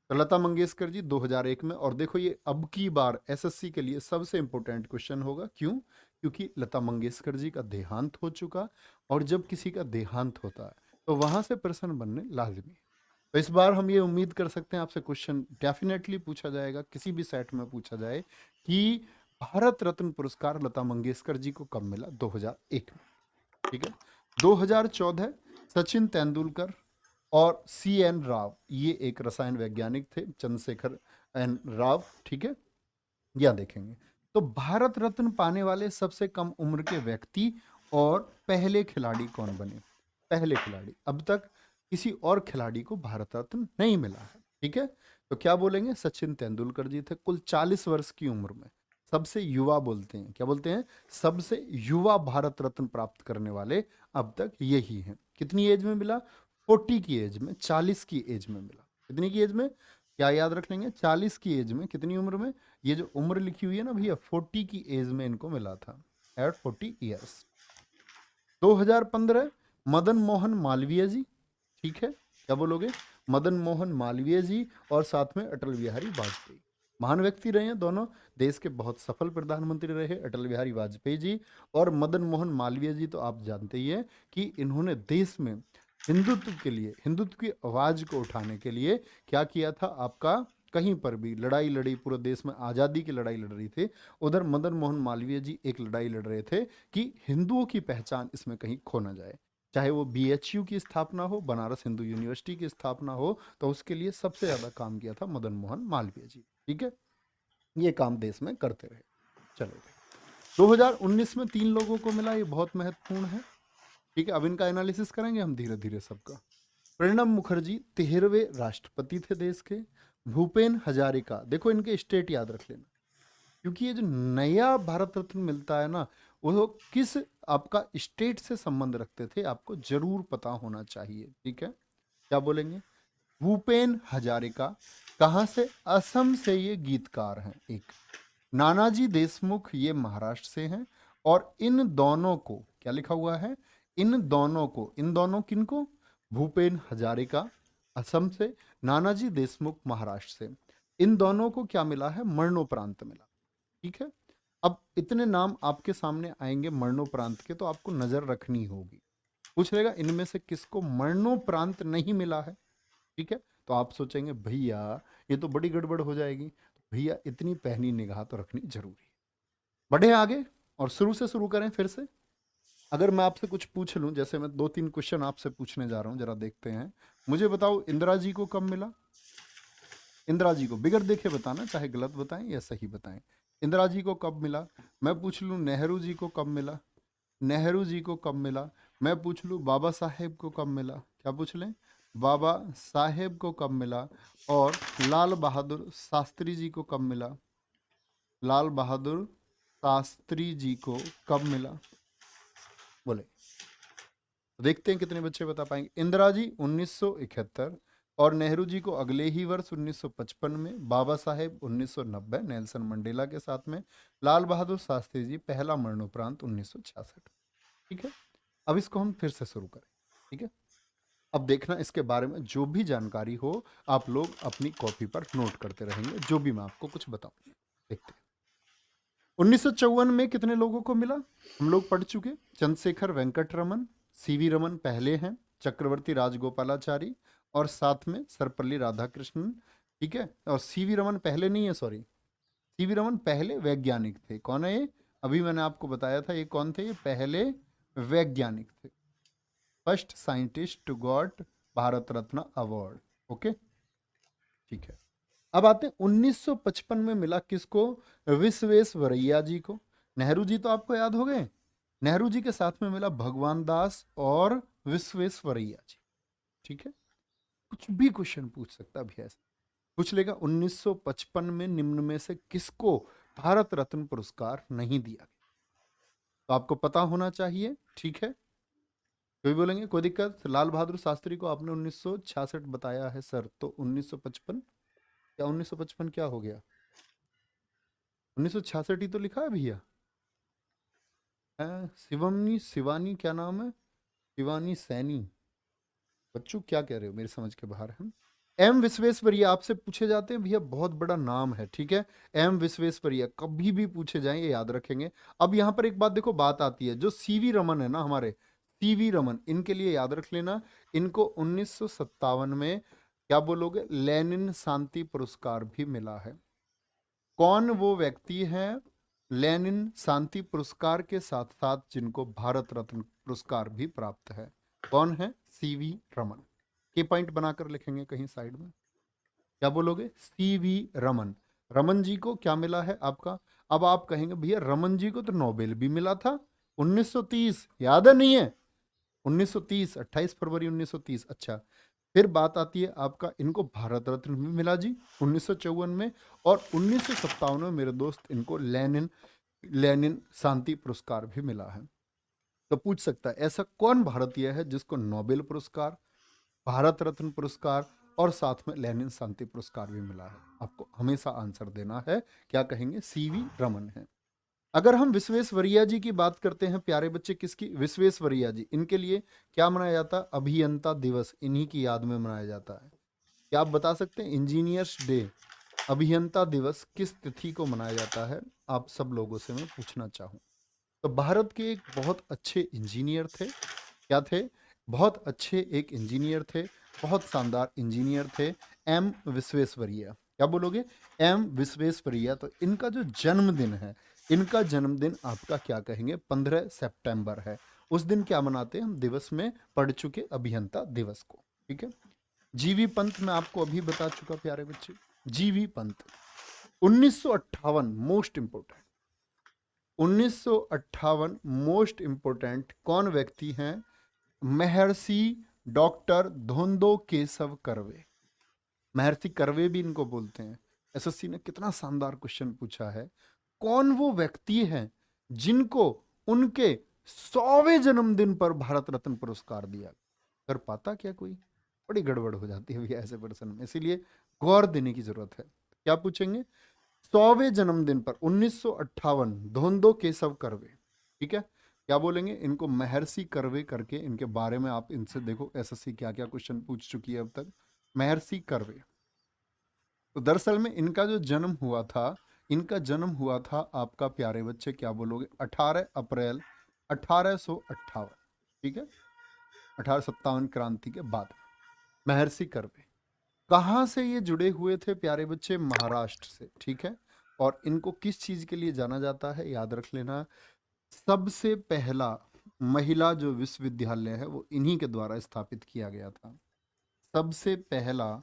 तो लता मंगेशकर जी 2001 में। और देखो ये अब की बार एसएससी के लिए सबसे इंपॉर्टेंट क्वेश्चन होगा। क्यों? क्योंकि लता मंगेशकर जी का देहांत हो चुका, और जब किसी का देहांत होता है तो वहां से प्रश्न बनने लाजमी है। तो इस बार हम ये उम्मीद कर सकते हैं आपसे क्वेश्चन डेफिनेटली पूछा जाएगा, किसी भी सेट में पूछा जाए कि भारत रत्न पुरस्कार लता मंगेशकर जी को कब मिला? 2001 में। ठीक है, 2014 सचिन तेंदुलकर और सी एन राव, ये एक रसायन वैज्ञानिक थे, चंद्रशेखर एन राव। ठीक है, या देखेंगे तो भारत रत्न पाने वाले सबसे कम उम्र के व्यक्ति और पहले खिलाड़ी कौन बने? पहले खिलाड़ी, अब तक किसी और खिलाड़ी को भारत रत्न नहीं मिला है। ठीक है, तो क्या बोलेंगे? सचिन तेंदुलकर जी थे, कुल 40 वर्ष की उम्र में सबसे युवा बोलते हैं, क्या बोलते हैं? सबसे युवा भारत रत्न प्राप्त करने वाले अब तक यही हैं। कितनी एज में मिला? 40 की एज में, 40 की एज में मिला। कितनी की एज में? क्या याद रख लेंगे? 40 की एज में। कितनी उम्र में? ये जो उम्र लिखी हुई है ना भैया, 40 की एज में इनको मिला था, एट 40 ईयर्स। 2015 मदन मोहन मालवीय जी। ठीक है, क्या बोलोगे? मदन मोहन मालवीय जी, और साथ में अटल बिहारी वाजपेयी। महान व्यक्ति रहे हैं दोनों, देश के बहुत सफल प्रधानमंत्री रहे अटल बिहारी वाजपेयी जी और मदन मोहन मालवीय जी। तो आप जानते ही हैं कि इन्होंने देश में हिंदुत्व के लिए, हिंदुत्व की आवाज को उठाने के लिए क्या किया था? आपका कहीं पर भी लड़ाई लड़ी, पूरे देश में आज़ादी की लड़ाई लड़ रही थी, उधर मदन मोहन मालवीय जी एक लड़ाई लड़ रहे थे कि हिंदुओं की पहचान इसमें कहीं खो ना जाए। चाहे वो बीएचयू की स्थापना हो, बनारस हिंदू यूनिवर्सिटी की स्थापना हो, तो उसके लिए सबसे ज़्यादा काम किया था मदन मोहन मालवीय जी। ठीक है, ये काम देश में करते रहे। चलो 2019 में 3 लोगों को मिला, ये बहुत महत्वपूर्ण है। ठीक है, अब इनका एनालिसिस करेंगे हम धीरे धीरे सबका। प्रणब मुखर्जी 13वें राष्ट्रपति थे देश के। भूपेन हजारिका, देखो इनके स्टेट याद रख लेना, क्योंकि ये जो नया भारत रत्न मिलता है ना, वो किस आपका स्टेट से संबंध रखते थे आपको जरूर पता होना चाहिए। ठीक है, क्या बोलेंगे? भूपेन हजारिका कहाँ से? असम से ये गीतकार हैं। एक नानाजी देशमुख, ये महाराष्ट्र से हैं। और इन दोनों को क्या लिखा हुआ है? इन दोनों किनको? भूपेन हजारिका असम से, नानाजी देशमुख महाराष्ट्र से, इन दोनों को क्या मिला है? मरणोपरांत मिला। ठीक है, अब इतने नाम आपके सामने आएंगे मरणोपरांत के, तो आपको नजर रखनी होगी। पूछ लेगा इनमें से किसको मरणोपरांत नहीं मिला है। ठीक है, तो आप सोचेंगे भैया ये तो बड़ी गड़बड़ हो जाएगी। भैया इतनी पहनी निगाह तो रखनी जरूरी है। बढ़े आगे और शुरू से शुरू करें फिर से। अगर मैं आपसे कुछ पूछ लूं, जैसे मैं 2-3 क्वेश्चन आपसे पूछने जा रहा हूं, जरा देखते हैं। मुझे बताओ इंदिरा जी को कब मिला? इंदिरा जी को बिगर देखे बताना, चाहे गलत बताएं या सही बताएं। इंदिरा जी को कब मिला? मैं पूछ लूं नेहरू जी को कब मिला? नेहरू जी को कब मिला? मैं पूछ लूं बाबा साहेब को कब मिला? क्या पूछ लें? बाबा साहेब को कब मिला? और लाल बहादुर शास्त्री जी को कब मिला? लाल बहादुर शास्त्री जी को कब मिला? बोले, देखते हैं कितने बच्चे बता पाएंगे। इंदिरा जी 1971 और नेहरू जी को अगले ही वर्ष 1955 में, बाबा साहेब 1990 नेल्सन मंडेला के साथ में, लाल बहादुर शास्त्री जी पहला मरणोपरांत 1966। ठीक है, अब इसको हम फिर से शुरू करें। ठीक है, अब देखना इसके बारे में जो भी जानकारी हो आप लोग अपनी कॉपी पर नोट करते रहेंगे, जो भी मैं आपको कुछ बताऊं। देखते हैं 1954 में कितने लोगों को मिला, हम लोग पढ़ चुके। चंद्रशेखर वेंकट रमन, सीवी रमन पहले हैं, चक्रवर्ती राजगोपालाचारी और साथ में सर्वपल्ली राधाकृष्णन। ठीक है, और सीवी रमन पहले नहीं है, सॉरी, सीवी रमन पहले वैज्ञानिक थे। कौन है ये? अभी मैंने आपको बताया था ये कौन थे। ये पहले वैज्ञानिक थे, first scientist to got Bharat Ratna award. Okay, ठीक है। अब आते हैं 1955 में मिला किसको? विश्वेश्वरैया जी को। नेहरू जी तो आपको याद हो गए, नेहरू जी के साथ में मिला भगवान दास और विश्वेश्वरैया जी। ठीक है, कुछ भी क्वेश्चन पूछ सकता है अभी ऐसा पूछ लेगा। 1955 में निम्न में से किसको भारत रत्न पुरस्कार नहीं दिया गया? तो आपको पता होना चाहिए। ठीक है, कोई बोलेंगे कोई दिक्कत? लाल बहादुर शास्त्री को आपने 1966 बताया है सर, तो 1955 क्या 1955 क्या हो गया? 1966 ही तो लिखा है भैया। शिवमनी शिवानी क्या नाम है? शिवानी सैनी। बच्चों क्या कह रहे हो, मेरी समझ के बाहर है। एम विश्वेश्वरैया आपसे पूछे जाते हैं भैया, बहुत बड़ा नाम है। ठीक है, एम विश्वेश्वरैया कभी भी पूछे जाएं ये याद रखेंगे। अब यहां पर एक बात देखो, बात आती है, जो सीवी रमन है ना हमारे, सीवी रमन, इनके लिए याद रख लेना, इनको 1957 में क्या बोलोगे, लेनिन शांति पुरस्कार भी मिला है। कौन वो व्यक्ति हैं लेनिन शांति पुरस्कार के साथ साथ जिनको भारत रत्न पुरस्कार भी प्राप्त है? कौन है? सीवी रमन। के पॉइंट बनाकर लिखेंगे कहीं साइड में। क्या बोलोगे? सीवी रमन। रमन जी को क्या मिला है आपका? अब आप कहेंगे भैया रमन जी को तो नोबेल भी मिला था 1930, याद है नहीं है? 1930, 28 फरवरी 1930। अच्छा, फिर बात आती है आपका, इनको भारत रत्न भी मिला जी 1954 में, और 1957 में मेरे दोस्त इनको लेनिन लेनिन शांति पुरस्कार भी मिला है। तो पूछ सकता है ऐसा कौन भारतीय है जिसको नोबेल पुरस्कार, भारत रत्न पुरस्कार और साथ में लेनिन शांति पुरस्कार भी मिला है? आपको हमेशा आंसर देना है, क्या कहेंगे? सीवी रमन है। अगर हम विश्वेश्वरैया जी की बात करते हैं प्यारे बच्चे, किसकी? विश्वेश्वरैया जी, इनके लिए क्या मनाया जाता है? अभियंता दिवस, इन्हीं की याद में मनाया जाता है। क्या आप बता सकते हैं इंजीनियर्स डे, अभियंता दिवस किस तिथि को मनाया जाता है? आप सब लोगों से मैं पूछना चाहूँ तो भारत के एक बहुत अच्छे इंजीनियर थे। क्या थे? बहुत अच्छे एक इंजीनियर थे, बहुत शानदार इंजीनियर थे, एम विश्वेश्वरैया। क्या बोलोगे? एम विश्वेश्वरैया। तो इनका जो जन्मदिन है, इनका जन्मदिन आपका क्या कहेंगे? 15 सितंबर है। उस दिन क्या मनाते हैं हम? दिवस में पढ़ चुके अभियंता दिवस को। ठीक है। जीवी पंत मैं आपको अभी बता चुका प्यारे बच्चे। जीवी Pant 1958 most important, 1958 most important कौन व्यक्ति हैं? महर्षि डॉक्टर धोंदो केशव कर्वे। महर्षि कर्वे भी इनको बोलते हैं। एसएससी ने कितना शानदार क्वेश्चन पूछा है। कौन वो व्यक्ति हैं जिनको उनके 100वें जन्मदिन पर भारत रत्न पुरस्कार दिया? कर पाता क्या कोई? बड़ी गड़बड़ हो जाती है भैया ऐसे पर्सन में, इसीलिए गौर देने की जरूरत है। क्या पूछेंगे? 100वें जन्मदिन पर 1958 धोंदो केशव कर्वे। ठीक है। क्या बोलेंगे? इनको महर्षि कर्वे करके इनके बारे में आप इनसे देखो एसएससी क्या क्या क्वेश्चन पूछ चुकी है अब तक। महर्षि कर्वे। तो दरअसल में इनका जो जन्म हुआ था, इनका जन्म हुआ था आपका प्यारे बच्चे, क्या बोलोगे? 18 अप्रैल 1858। ठीक है। 1857 क्रांति के बाद महर्षि कर्वे। कहाँ से ये जुड़े हुए थे प्यारे बच्चे? महाराष्ट्र से। ठीक है। और इनको किस चीज के लिए जाना जाता है? याद रख लेना, सबसे पहला महिला जो विश्वविद्यालय है वो इन्हीं के द्वारा स्थापित किया गया था। सबसे पहला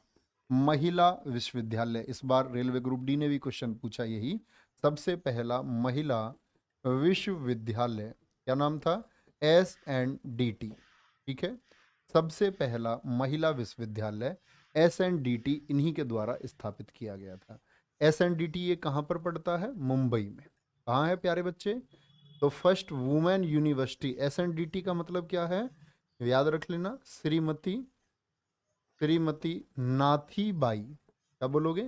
महिला विश्वविद्यालय, इस बार रेलवे ग्रुप डी ने भी क्वेश्चन पूछा यही। सबसे पहला महिला विश्वविद्यालय क्या नाम था? SNDT। ठीक है। सबसे पहला महिला विश्वविद्यालय SNDT इन्हीं के द्वारा स्थापित किया गया था। SNDT ये कहाँ पर पड़ता है? मुंबई में। कहाँ है प्यारे बच्चे? तो फर्स्ट वुमेन यूनिवर्सिटी। SNDT का मतलब क्या है? याद रख लेना, श्रीमती नाथीबाई। क्या बोलोगे?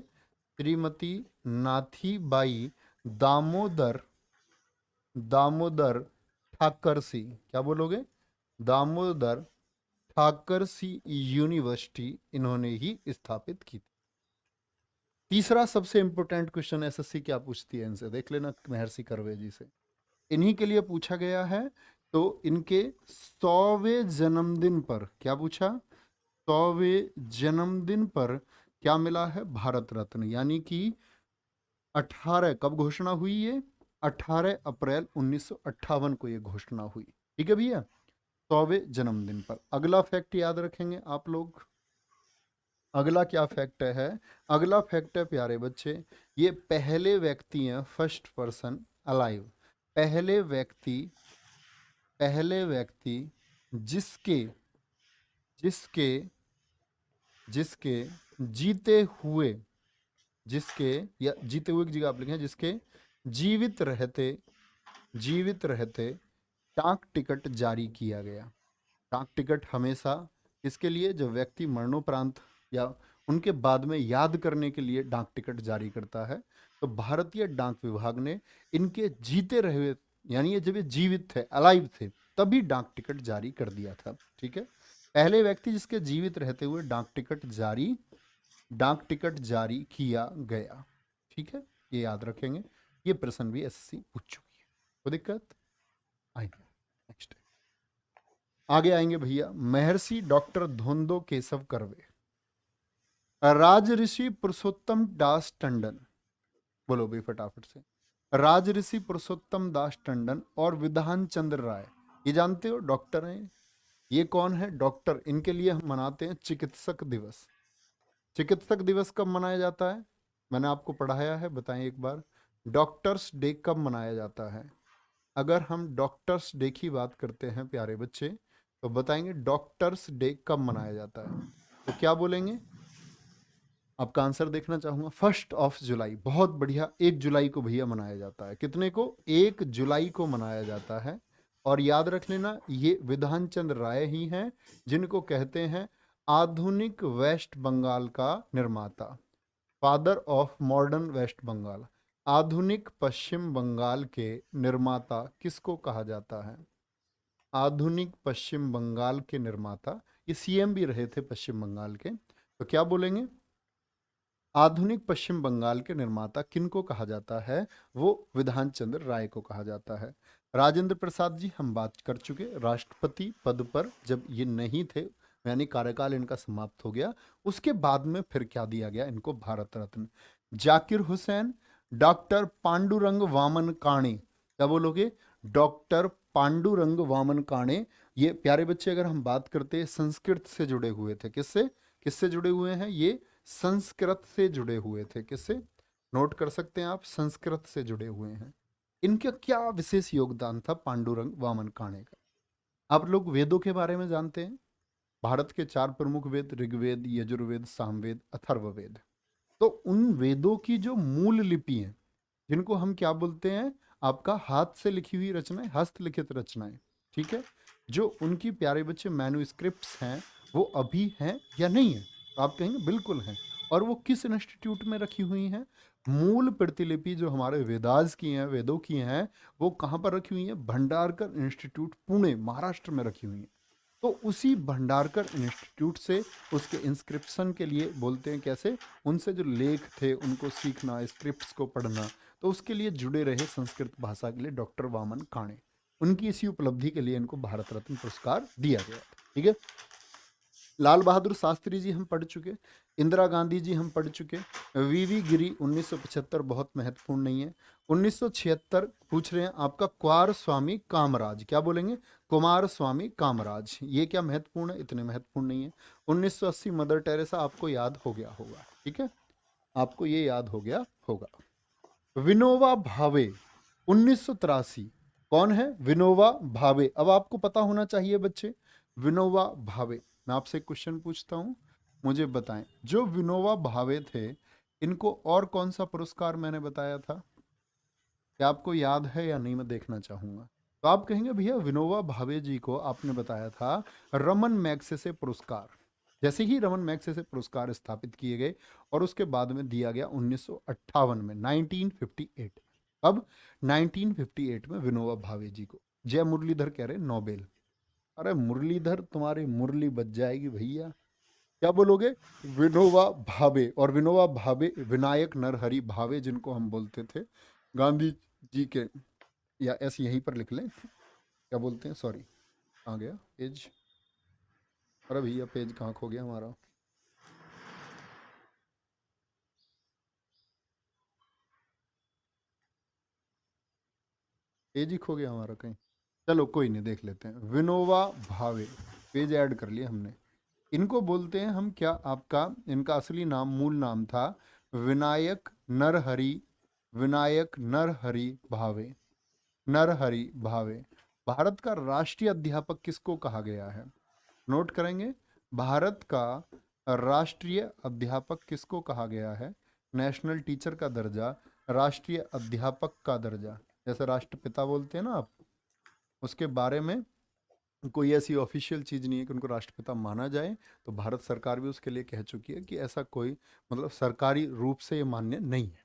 श्रीमती नाथीबाई दामोदर ठाकरसी। क्या बोलोगे? दामोदर ठाकरसी यूनिवर्सिटी इन्होंने ही स्थापित की थी। तीसरा सबसे इंपॉर्टेंट क्वेश्चन एसएससी क्या पूछती है इनसे, देख लेना महर्षि कर्वे जी से। इन्हीं के लिए पूछा गया है। तो इनके 100वें जन्मदिन पर क्या पूछा? 100वें जन्मदिन पर क्या मिला है? भारत रत्न। यानी कि 18 कब घोषणा हुई ये? 18 अप्रैल 1958 को ये घोषणा हुई। ठीक है भैया। 100वें जन्मदिन पर। अगला फैक्ट याद रखेंगे आप लोग। अगला क्या फैक्ट है? अगला फैक्ट है प्यारे बच्चे, ये पहले व्यक्ति हैं, फर्स्ट पर्सन अलाइव। पहले व्यक्ति जिसके जिसके जिसके जीते हुए या जीते हुए की जगह आप लिखें जिसके जीवित रहते डाक टिकट जारी किया गया। डाक टिकट हमेशा इसके लिए जो व्यक्ति मरणोपरांत या उनके बाद में याद करने के लिए डाक टिकट जारी करता है। तो भारतीय डाक विभाग ने इनके जीते रहे, यानी ये जब ये जीवित थे, अलाइव थे, तभी डाक टिकट जारी कर दिया था। ठीक है। पहले व्यक्ति जिसके जीवित रहते हुए डाक टिकट जारी किया गया। ठीक है। ये याद रखेंगे। ये प्रश्न भी एसएससी पूछ चुकी है, कोई दिक्कत? आएंगे नेक्स्ट आगे आएंगे भैया। महर्षि डॉक्टर धोंदो केशव कर्वे, राजऋषि पुरुषोत्तम दास टंडन। बोलो भाई फटाफट से। राजऋषि पुरुषोत्तम दास टंडन और विधान चंद्र राय, ये जानते हो डॉक्टर हैं। ये कौन है? डॉक्टर। इनके लिए हम मनाते हैं चिकित्सक दिवस। चिकित्सक दिवस कब मनाया जाता है? मैंने आपको पढ़ाया है, बताएं एक बार। डॉक्टर्स डे कब मनाया जाता है? अगर हम डॉक्टर्स डे की बात करते हैं प्यारे बच्चे, तो बताएंगे डॉक्टर्स डे कब मनाया जाता है। तो क्या बोलेंगे? आपका आंसर देखना चाहूंगा। 1 जुलाई। बहुत बढ़िया। 1 जुलाई को भैया मनाया जाता है। कितने को? 1 जुलाई को मनाया जाता है। और याद रख लेना, ये विधान चंद्र राय ही हैं जिनको कहते हैं आधुनिक वेस्ट बंगाल का निर्माता, father of modern West Bengal. आधुनिक पश्चिम बंगाल के निर्माता किसको कहा जाता है? आधुनिक पश्चिम बंगाल के निर्माता। ये सीएम भी रहे थे पश्चिम बंगाल के। तो क्या बोलेंगे? आधुनिक पश्चिम बंगाल के निर्माता किनको कहा जाता है? वो विधान चंद्र राय को कहा जाता है। राजेंद्र प्रसाद जी हम बात कर चुके, राष्ट्रपति पद पर जब ये नहीं थे, यानी कार्यकाल इनका समाप्त हो गया। उसके बाद में फिर क्या दिया गया इनको? भारत रत्न। जाकिर हुसैन, डॉक्टर पांडुरंग वामन काणे, क्या बोलोगे? डॉक्टर पांडुरंग वामन काणे। ये प्यारे बच्चे अगर हम बात करते हैं, संस्कृत से जुड़े हुए थे। किससे? किससे जुड़े हुए हैं ये? संस्कृत से जुड़े हुए थे। किससे? नोट कर सकते हैं आप, संस्कृत से जुड़े हुए हैं। इनका क्या विशेष योगदान था पांडुरंग वामन काणे का? आप लोग वेदों के बारे में जानते हैं। भारत के 4 प्रमुख वेद, ऋग्वेद, यजुर्वेद, सामवेद, अथर्ववेद। तो उन वेदों की जो मूल लिपि है, जिनको हम क्या बोलते हैं? आपका हाथ से लिखी हुई रचनाएं, हस्तलिखित रचनाएं, ठीक है, जो उनकी प्यारे बच्चे मैन्युस्क्रिप्ट्स हैं, वो अभी हैं या नहीं है? तो आप कहेंगे बिल्कुल हैं। और वो किस इंस्टीट्यूट में रखी हुई हैं? मूल प्रतिलिपि जो हमारे वेदास की हैं, वेदों की हैं, वो कहाँ पर रखी हुई हैं? भंडारकर इंस्टीट्यूट, पुणे, महाराष्ट्र में रखी हुई हैं। तो उसी भंडारकर इंस्टीट्यूट से उसके इंस्क्रिप्शन के लिए बोलते हैं कैसे? उनसे जो लेख थे उनको सीखना, स्क्रिप्ट्स को पढ़ना, तो उसके लिए जुड़े रहे संस्कृत भाषा के लिए डॉक्टर वामन काणे। उनकी इसी उपलब्धि के लिए इनको भारत रत्न पुरस्कार दिया गया था। ठीक है। लाल बहादुर शास्त्री जी हम पढ़ चुके, इंदिरा गांधी जी हम पढ़ चुके, वीवी गिरी 1975 बहुत महत्वपूर्ण नहीं है। 1976 पूछ रहे हैं आपका कुमार स्वामी कामराज, क्या बोलेंगे? कुमार स्वामी कामराज, ये क्या महत्वपूर्ण है? इतने महत्वपूर्ण नहीं है। 1980 मदर टेरेसा, आपको याद हो गया होगा। ठीक है, आपको ये याद हो गया होगा। विनोबा भावे 1983, कौन है? विनोबा भावे। अब आपको पता होना चाहिए बच्चे, विनोबा भावे। मैं आपसे एक क्वेश्चन पूछता हूं, मुझे बताएं, जो विनोबा भावे थे, इनको और कौन सा पुरस्कार मैंने बताया था? क्या आपको याद है या नहीं? मैं देखना चाहूंगा। तो आप कहेंगे भैया विनोबा भावे जी को आपने बताया था रमन मैग्सेसे पुरस्कार। जैसे ही रमन मैग्सेसे पुरस्कार स्थापित किए गए और उसके बाद में दिया गया 1958 में, 1958। अब 1958 में विनोबा भावे जी को, जय मुरलीधर कह रहे नोबेल। अरे मुरलीधर, तुम्हारी मुरली बज जाएगी भैया। क्या बोलोगे? विनोबा भावे। और विनोबा भावे विनायक नरहरि भावे जिनको हम बोलते थे, गांधी जी के, या ऐसे यहीं पर लिख लें, क्या बोलते हैं, सॉरी कहाँ गया पेज? अरे भैया पेज कहाँ खो गया हमारा? पेज ही खो गया हमारा कहीं। चलो कोई नहीं, देख लेते हैं। विनोबा भावे, पेज ऐड कर लिया हमने। इनको बोलते हैं हम क्या? आपका इनका असली नाम, मूल नाम था विनायक नरहरि, विनायक नरहरि भावे, नरहरि भावे। भारत का राष्ट्रीय अध्यापक किसको कहा गया है? नोट करेंगे, भारत का राष्ट्रीय अध्यापक किसको कहा गया है? नेशनल टीचर का दर्जा, राष्ट्रीय अध्यापक का दर्जा, जैसे राष्ट्रपिता बोलते हैं ना आप, उसके बारे में कोई ऐसी ऑफिशियल चीज़ नहीं है कि उनको राष्ट्रपिता माना जाए। तो भारत सरकार भी उसके लिए कह चुकी है कि ऐसा कोई, मतलब सरकारी रूप से ये मान्य नहीं है,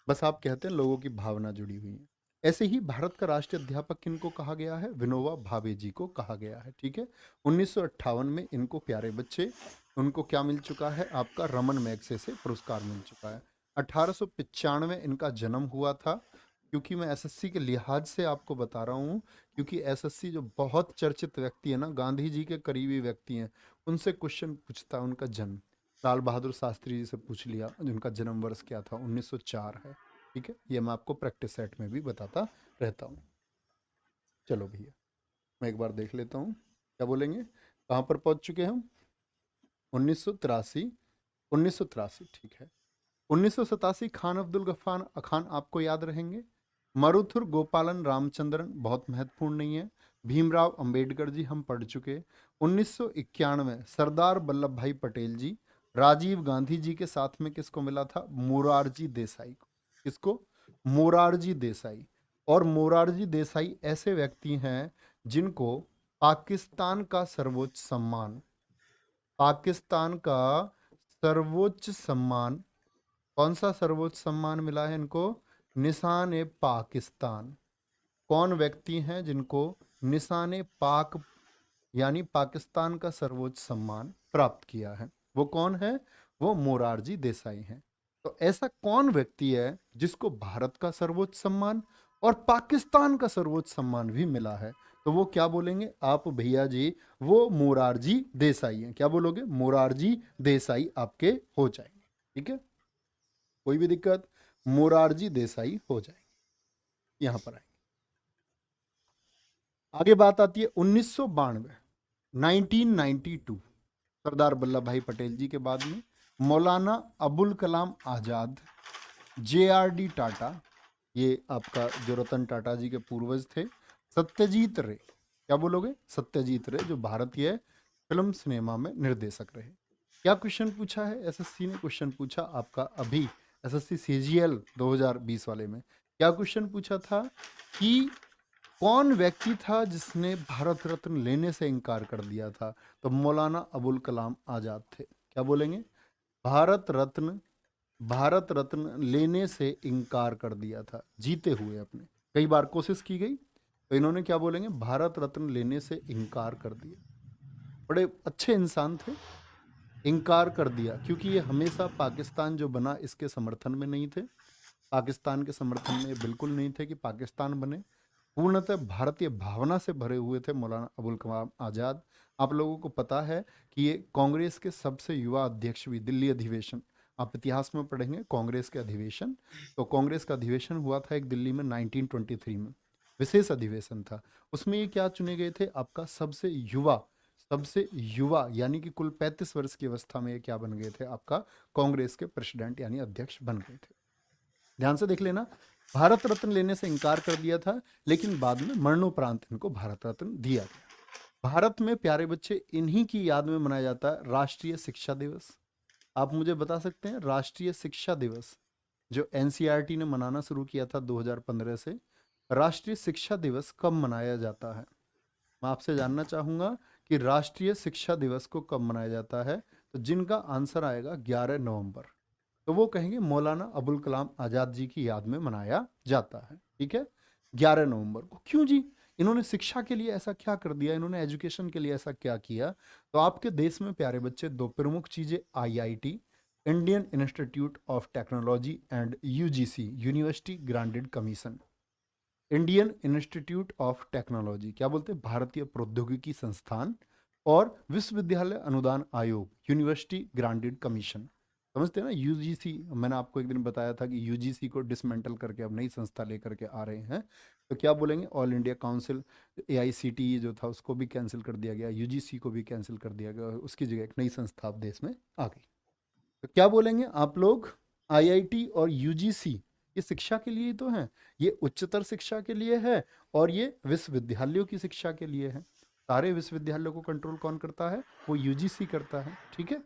बस आप कहते हैं लोगों की भावना जुड़ी हुई है। ऐसे ही भारत का राष्ट्रीय अध्यापक किनको कहा गया है? विनोबा भावे जी को कहा गया है। ठीक है, 1958 में इनको प्यारे बच्चे, उनको क्या मिल चुका है? आपका रमन मैग्सेसे पुरस्कार मिल चुका है। 1895 इनका जन्म हुआ था। क्योंकि मैं एसएससी के लिहाज से आपको बता रहा हूँ, क्योंकि एसएससी जो बहुत चर्चित व्यक्ति है ना, गांधी जी के करीबी व्यक्ति हैं, उनसे क्वेश्चन पूछता है उनका जन्म। लाल बहादुर शास्त्री जी से पूछ लिया जिनका जन्म वर्ष क्या था, 1904 है। ठीक है, ये मैं आपको प्रैक्टिस सेट में भी बताता रहता हूँ। चलो भैया, मैं एक बार देख लेता हूँ, क्या बोलेंगे? कहाँ पर पहुँच चुके हैं हम? 1983, 1983, ठीक है। 1987 खान अब्दुल गफ्फार खान, आपको याद रहेंगे। मरुथुर गोपालन रामचंद्रन, बहुत महत्वपूर्ण नहीं है। भीमराव अंबेडकर जी हम पढ़ चुके। 1991 सरदार वल्लभ भाई पटेल जी। राजीव गांधी जी के साथ में किसको मिला था? मोरारजी देसाई को। किसको? मोरारजी देसाई। और मोरारजी देसाई ऐसे व्यक्ति हैं जिनको पाकिस्तान का सर्वोच्च सम्मान, पाकिस्तान का सर्वोच्च सम्मान, कौन सा सर्वोच्च सम्मान मिला है इनको? निशान ए पाकिस्तान। कौन व्यक्ति हैं जिनको निशान ए पाक, यानी पाकिस्तान का सर्वोच्च सम्मान प्राप्त किया है? वो कौन है? वो मोरारजी देसाई हैं। तो ऐसा कौन व्यक्ति है जिसको भारत का सर्वोच्च सम्मान और पाकिस्तान का सर्वोच्च सम्मान भी मिला है? तो वो क्या बोलेंगे आप भैया जी, वो मोरारजी देसाई हैं। क्या बोलोगे? मोरारजी देसाई आपके हो जाएंगे। ठीक है, कोई भी दिक्कत? मोरारजी देसाई हो जाएंगे, यहां पर आएंगे। आगे बात आती है 1992, 1992, सरदार वल्लभ भाई पटेल जी के बाद में मौलाना अबुल कलाम आजाद, JRD टाटा, ये आपका जो रतन टाटा जी के पूर्वज थे, सत्यजीत रे, क्या बोलोगे? सत्यजीत रे, जो भारतीय फिल्म सिनेमा में निर्देशक रहे। क्या क्वेश्चन पूछा है एसएससी ने? क्वेश्चन पूछा आपका अभी एसएससी CGL 2020 वाले में क्या क्वेश्चन पूछा था कि कौन व्यक्ति था जिसने भारत रत्न लेने से इनकार कर दिया था? तो मौलाना अबुल कलाम आजाद थे। क्या बोलेंगे? भारत रत्न, भारत रत्न लेने से इनकार कर दिया था, जीते हुए अपने, कई बार कोशिश की गई, तो इन्होंने क्या बोलेंगे? भारत रत्न लेने से इनकार कर दिया। बड़े अच्छे इंसान थे, इनकार कर दिया, क्योंकि ये हमेशा पाकिस्तान जो बना इसके समर्थन में नहीं थे, पाकिस्तान के समर्थन में बिल्कुल नहीं थे कि पाकिस्तान बने, पूर्णतः भारतीय भावना से भरे हुए थे मौलाना अबुल कलाम आजाद। आप लोगों को पता है कि ये कांग्रेस के सबसे युवा अध्यक्ष भी, दिल्ली अधिवेशन, आप इतिहास में पढ़ेंगे कांग्रेस के अधिवेशन, तो कांग्रेस का अधिवेशन हुआ था एक दिल्ली में 1923 में, विशेष अधिवेशन था। उसमें ये क्या चुने गए थे? आपका सबसे युवा, सबसे युवा, यानी कि कुल 35 वर्ष की अवस्था में ये क्या बन गए थे? आपका कांग्रेस के प्रेसिडेंट यानी अध्यक्ष बन गए थे। ध्यान से देख लेना, भारत रत्न लेने से इनकार कर दिया था, लेकिन बाद में मरणोपरांत इनको भारत रत्न दिया गया। भारत में प्यारे बच्चे इन्हीं की याद में मनाया जाता है राष्ट्रीय शिक्षा दिवस। आप मुझे बता सकते हैं राष्ट्रीय शिक्षा दिवस जो NCERT ने मनाना शुरू किया था 2015 से, राष्ट्रीय शिक्षा दिवस कब मनाया जाता है? मैं आपसे जानना चाहूंगा कि राष्ट्रीय शिक्षा दिवस को कब मनाया जाता है, तो जिनका आंसर आएगा 11 नवंबर, तो वो कहेंगे मौलाना अबुल कलाम आजाद जी की याद में मनाया जाता है। ठीक है, 11 नवंबर को। क्यों जी? इन्होंने शिक्षा के लिए ऐसा क्या कर दिया, इन्होंने एजुकेशन के लिए ऐसा क्या किया? तो आपके देश में प्यारे बच्चे दो प्रमुख चीजें, IIT, Indian institute of technology, and UGC, university granted commission, Indian institute of technology, क्या बोलते हैं? भारतीय प्रौद्योगिकी संस्थान, और विश्वविद्यालय अनुदान आयोग, यूनिवर्सिटी ग्रांटेड कमीशन। समझते हैं ना? UGC, मैंने आपको एक दिन बताया था कि UGC को डिसमेंटल करके अब नई संस्था लेकर के आ रहे हैं, तो क्या बोलेंगे? ऑल इंडिया काउंसिल, AICTE जो था उसको भी कैंसिल कर दिया गया, UGC को भी कैंसिल कर दिया गया, और उसकी जगह एक नई संस्था अब देश में आ गई। तो क्या बोलेंगे आप लोग? IIT और UGC ये शिक्षा के लिए ही तो है, ये उच्चतर शिक्षा के लिए है, और ये विश्वविद्यालयों की शिक्षा के लिए है। सारे विश्वविद्यालयों को कंट्रोल कौन करता है? वो UGC करता है। ठीक है,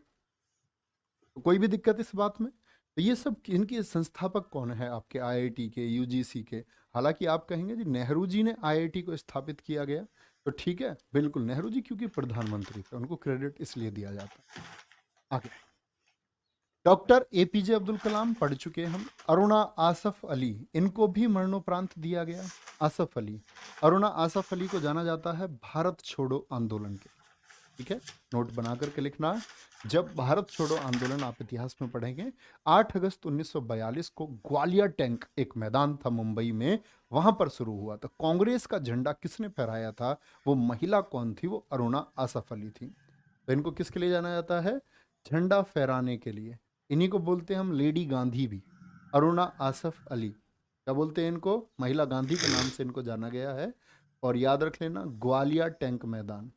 तो कोई भी दिक्कत इस बात में? तो ये सब इनके संस्थापक कौन है आपके IIT के, UGC के? हालांकि आप कहेंगे जी नेहरू जी ने IIT को स्थापित किया गया, तो ठीक है, बिल्कुल नेहरू जी क्योंकि प्रधानमंत्री थे, उनको क्रेडिट इसलिए दिया जाता है। आगे डॉक्टर APJ अब्दुल कलाम पढ़ चुके हम। अरुणा आसफ अली, इनको भी मरणोपरांत दिया गया। आसफ अली, अरुणा आसफ अली को जाना जाता है भारत छोड़ो आंदोलन के। ठीक है, नोट बना करके लिखना, जब भारत छोड़ो आंदोलन आप इतिहास में पढ़ेंगे, 8 अगस्त 1942 को ग्वालियर टैंक, एक मैदान था मुंबई में, वहां पर शुरू हुआ था। कांग्रेस का झंडा किसने फहराया था? वो महिला कौन थी? वो अरुणा आसफ अली थी। तो इनको किसके लिए जाना जाता है? झंडा फहराने के लिए। इन्हीं को बोलते हैं हम लेडी गांधी भी, अरुणा आसफ अली। क्या बोलते हैं इनको? महिला गांधी के नाम से इनको जाना गया है। और याद रख लेना, ग्वालियर टैंक मैदान,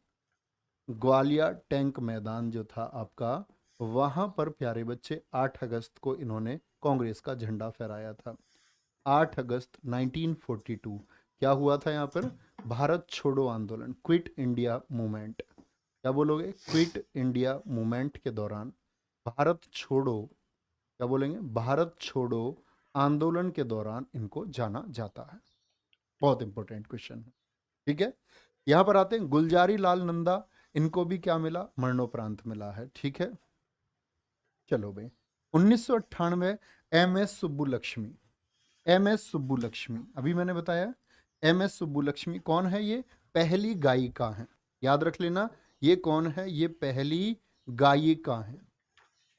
ग्वालियर टैंक मैदान जो था आपका, वहां पर प्यारे बच्चे 8 अगस्त को इन्होंने कांग्रेस का झंडा फहराया था। 8 अगस्त 1942 क्या हुआ था यहाँ पर? भारत छोड़ो आंदोलन, क्विट इंडिया मूवमेंट। क्या बोलोगे? क्विट इंडिया मूवमेंट के दौरान भारत छोड़ो, क्या बोलेंगे? भारत छोड़ो आंदोलन के दौरान इनको जाना जाता है। बहुत इंपॉर्टेंट क्वेश्चन है। ठीक है, यहां पर आते हैं गुलजारी लाल नंदा, इनको भी क्या मिला? मरणोपरांत मिला है। ठीक है, चलो भाई 1998, MS सुब्बुलक्ष्मी, MS सुब्बुलक्ष्मी, अभी मैंने बताया MS सुब्बुलक्ष्मी कौन है? ये पहली गायिका है, याद रख लेना, ये कौन है? ये पहली गायिका है।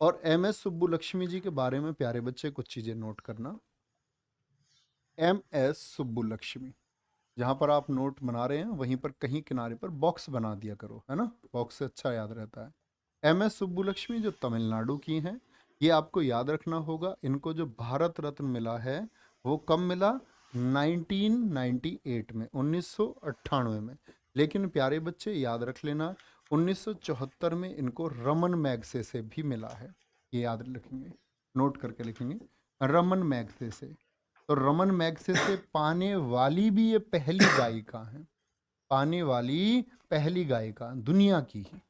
और MS सुब्बुलक्ष्मी जी के बारे में प्यारे बच्चे कुछ चीजें नोट करना। MS सुब्बुलक्ष्मी, जहां पर आप नोट बना रहे हैं वहीं पर कहीं किनारे पर बॉक्स बना दिया करो, है ना, बॉक्स से अच्छा याद रहता है। एम एस सुब्बुलक्ष्मी जो तमिलनाडु की हैं, ये आपको याद रखना होगा। इनको जो भारत रत्न मिला है वो कब मिला? 1998 में, 1998 में। लेकिन प्यारे बच्चे याद रख लेना, 1974 में इनको रमन मैग्से से भी मिला है। ये याद रखेंगे, नोट करके लिखेंगे, रमन मैग्से से। तो रमन मैग्से से पाने वाली भी ये पहली गायिका है, पाने वाली पहली गायिका दुनिया की ही,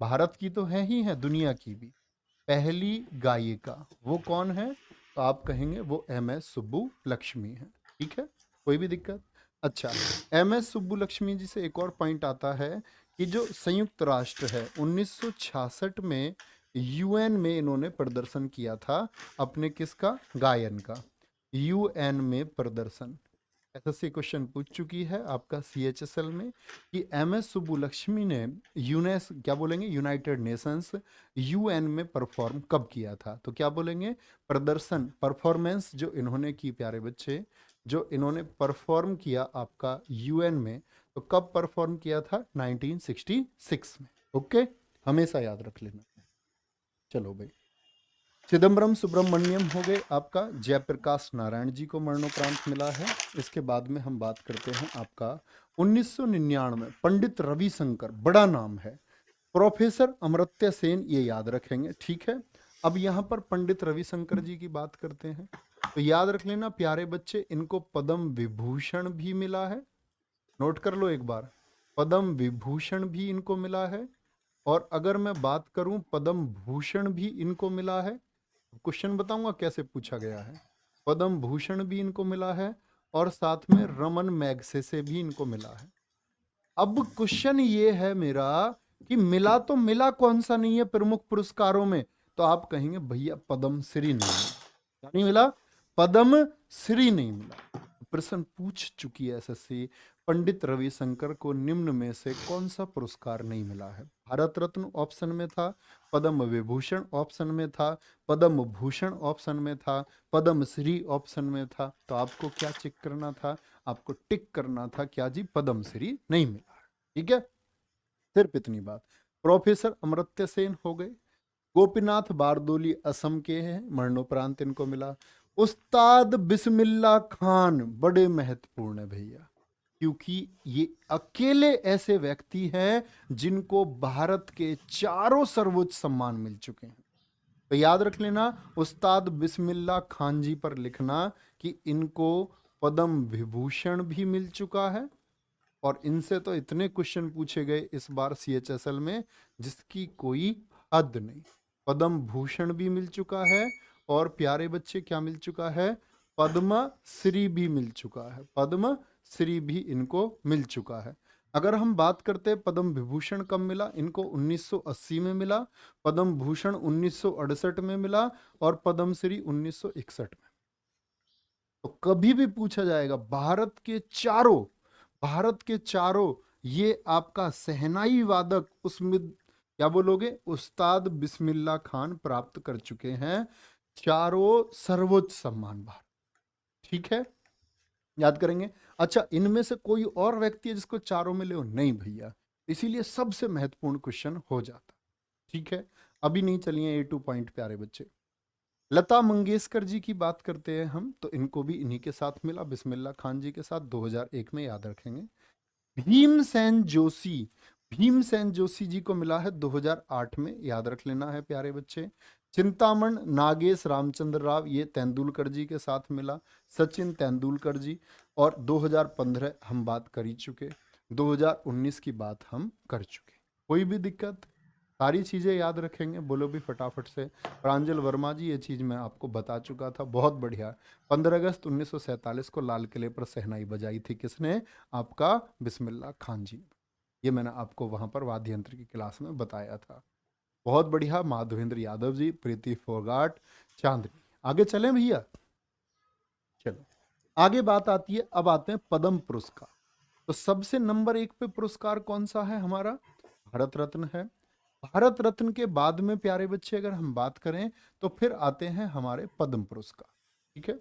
भारत की तो है ही है, दुनिया की भी पहली गायिका वो कौन है? तो आप कहेंगे वो एम एस सुब्बू लक्ष्मी है। ठीक है, कोई भी दिक्कत? अच्छा, एम एस सुब्बू लक्ष्मी जी से एक और पॉइंट आता है कि जो संयुक्त राष्ट्र है 1966 में यूएन में इन्होंने प्रदर्शन किया था अपने किसका? गायन का। यूएन में प्रदर्शन, एसएससी क्वेश्चन पूछ चुकी है आपका सीएचएसएल में कि एम एस सुब्बुलक्ष्मी ने यूनेस क्या बोलेंगे, यूनाइटेड नेशंस यूएन में परफॉर्म कब किया था? तो क्या बोलेंगे? प्रदर्शन, परफॉर्मेंस जो इन्होंने की प्यारे बच्चे, जो इन्होंने परफॉर्म किया आपका यूएन में, तो कब परफॉर्म किया था? 1966 में। ओके, हमेशा याद रख लेना। चलो भाई, चिदम्बरम सुब्रमण्यम हो गए आपका, जयप्रकाश नारायण जी को मरणोपरांत मिला है। इसके बाद में हम बात करते हैं आपका 1999 पंडित रविशंकर, बड़ा नाम है, प्रोफेसर अमर्त्य सेन, ये याद रखेंगे। ठीक है, अब यहाँ पर पंडित रविशंकर जी की बात करते हैं, तो याद रख लेना प्यारे बच्चे, इनको पद्म विभूषण भी मिला है। नोट कर लो एक बार, पद्म विभूषण भी इनको मिला है। और अगर मैं बात करूं पद्म भूषण भी इनको मिला है, क्वेश्चन बताऊंगा कैसे पूछा गया है। पद्म भूषण भी इनको मिला है और साथ में रमन मैग्से से भी इनको मिला है। अब क्वेश्चन ये है मेरा कि मिला तो मिला कौन सा नहीं है प्रमुख पुरस्कारों में? तो आप कहेंगे भैया पद्म श्री नहीं मिला। नहीं मिला, पद्म श्री नहीं मिला। प्रश्न पूछ चुकी है एसएससी, पंडित रविशंकर को निम्न में से कौन सा पुरस्कार नहीं मिला है? भारत रत्न ऑप्शन में था, पद्म विभूषण ऑप्शन में था, पद्म भूषण ऑप्शन में था, पद्म श्री ऑप्शन में था। तो आपको क्या चेक करना था? आपको टिक करना था क्या जी? पद्म श्री नहीं मिला। ठीक है, सिर्फ इतनी बात। प्रोफेसर अमर्त्य सेन हो गए, गोपीनाथ बारदोली असम के हैं, मरणोपरांत इनको मिला। उस्ताद बिस्मिल्लाह खान बड़े महत्वपूर्ण है भैया, क्योंकि ये अकेले ऐसे व्यक्ति हैं जिनको भारत के चारों सर्वोच्च सम्मान मिल चुके हैं। तो याद रख लेना, उस्ताद बिस्मिल्लाह खान जी पर लिखना कि इनको पद्म विभूषण भी मिल चुका है। और इनसे तो इतने क्वेश्चन पूछे गए इस बार सीएचएसएल में जिसकी कोई हद नहीं। पद्म भूषण भी मिल चुका है और प्यारे बच्चे क्या मिल चुका है? पद्म श्री भी मिल चुका है, पद्म श्री भी इनको मिल चुका है। अगर हम बात करते हैं पद्म विभूषण कब मिला, इनको 1980 में मिला, पद्म भूषण 1968 में मिला और पद्म श्री 1961 में। तो कभी भी पूछा जाएगा भारत के चारों ये आपका सहनाई वादक उसमें क्या बोलोगे? उस्ताद बिस्मिल्लाह खान प्राप्त कर चुके हैं चारों सर्वोच्च सम्मान भारत। ठीक है, याद करेंगे। अच्छा, इनमें से कोई और व्यक्ति है जिसको चारों मिले हो? नहीं भैया, इसीलिए सबसे महत्वपूर्ण क्वेश्चन हो जाता। ठीक है, अभी नहीं चलिए A2 पॉइंट प्यारे बच्चे। लता मंगेशकर जी की बात करते हैं हम, तो इनको भी इन्हीं के साथ मिला, बिस्मिल्लाह खान जी के साथ, 2001 में, याद रखेंगे। भीमसेन जोशी, भीमसेन जोशी जी को मिला है 2008 में, याद रख लेना है प्यारे बच्चे। चिंतामण नागेश रामचंद्र राव, ये तेंदुलकर जी के साथ मिला, सचिन तेंदुलकर जी। और 2015 हम बात कर ही चुके, 2019 की बात हम कर चुके। कोई भी दिक्कत? सारी चीज़ें याद रखेंगे, बोलो भी फटाफट से। प्रांजल वर्मा जी, ये चीज़ मैं आपको बता चुका था, बहुत बढ़िया। 15 अगस्त 1947 को लाल किले पर शहनाई बजाई थी किसने? आपका बिस्मिल्लाह खान जी। ये मैंने आपको वहाँ पर वाद्य यंत्र की क्लास में बताया था। बहुत बढ़िया, माधवेंद्र यादव जी, प्रीति फोगाट, चांदनी। आगे चलें भैया, चलो आगे बात आती है। अब आते हैं पद्म पुरस्कार। तो सबसे नंबर 1 पे पुरस्कार कौन सा है हमारा? भारत रत्न है। भारत रत्न के बाद में प्यारे बच्चे अगर हम बात करें तो फिर आते हैं हमारे पद्म पुरस्कार। ठीक है,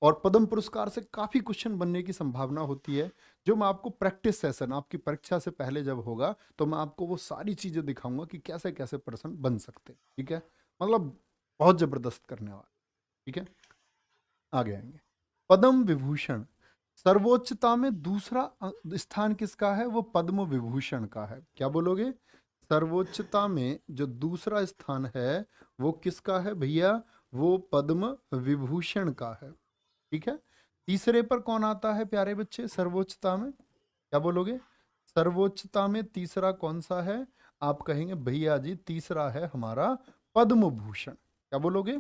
और पद्म पुरस्कार से काफी क्वेश्चन बनने की संभावना होती है, जो मैं आपको प्रैक्टिस सेशन आपकी परीक्षा से पहले जब होगा तो मैं आपको वो सारी चीजें दिखाऊंगा कि कैसे कैसे पर्सन बन सकते हैं। ठीक है, मतलब बहुत जबरदस्त करने वाला। ठीक है, आगे आएंगे। पद्म विभूषण, सर्वोच्चता में दूसरा स्थान किसका है? वो पद्म विभूषण का है। क्या बोलोगे? सर्वोच्चता में जो दूसरा स्थान है वो किसका है भैया? वो पद्म विभूषण का है। ठीक है, तीसरे पर कौन आता है प्यारे बच्चे सर्वोच्चता में? क्या बोलोगे? सर्वोच्चता में तीसरा कौन सा है? आप कहेंगे भैया जी तीसरा है हमारा पद्म भूषण। क्या बोलोगे?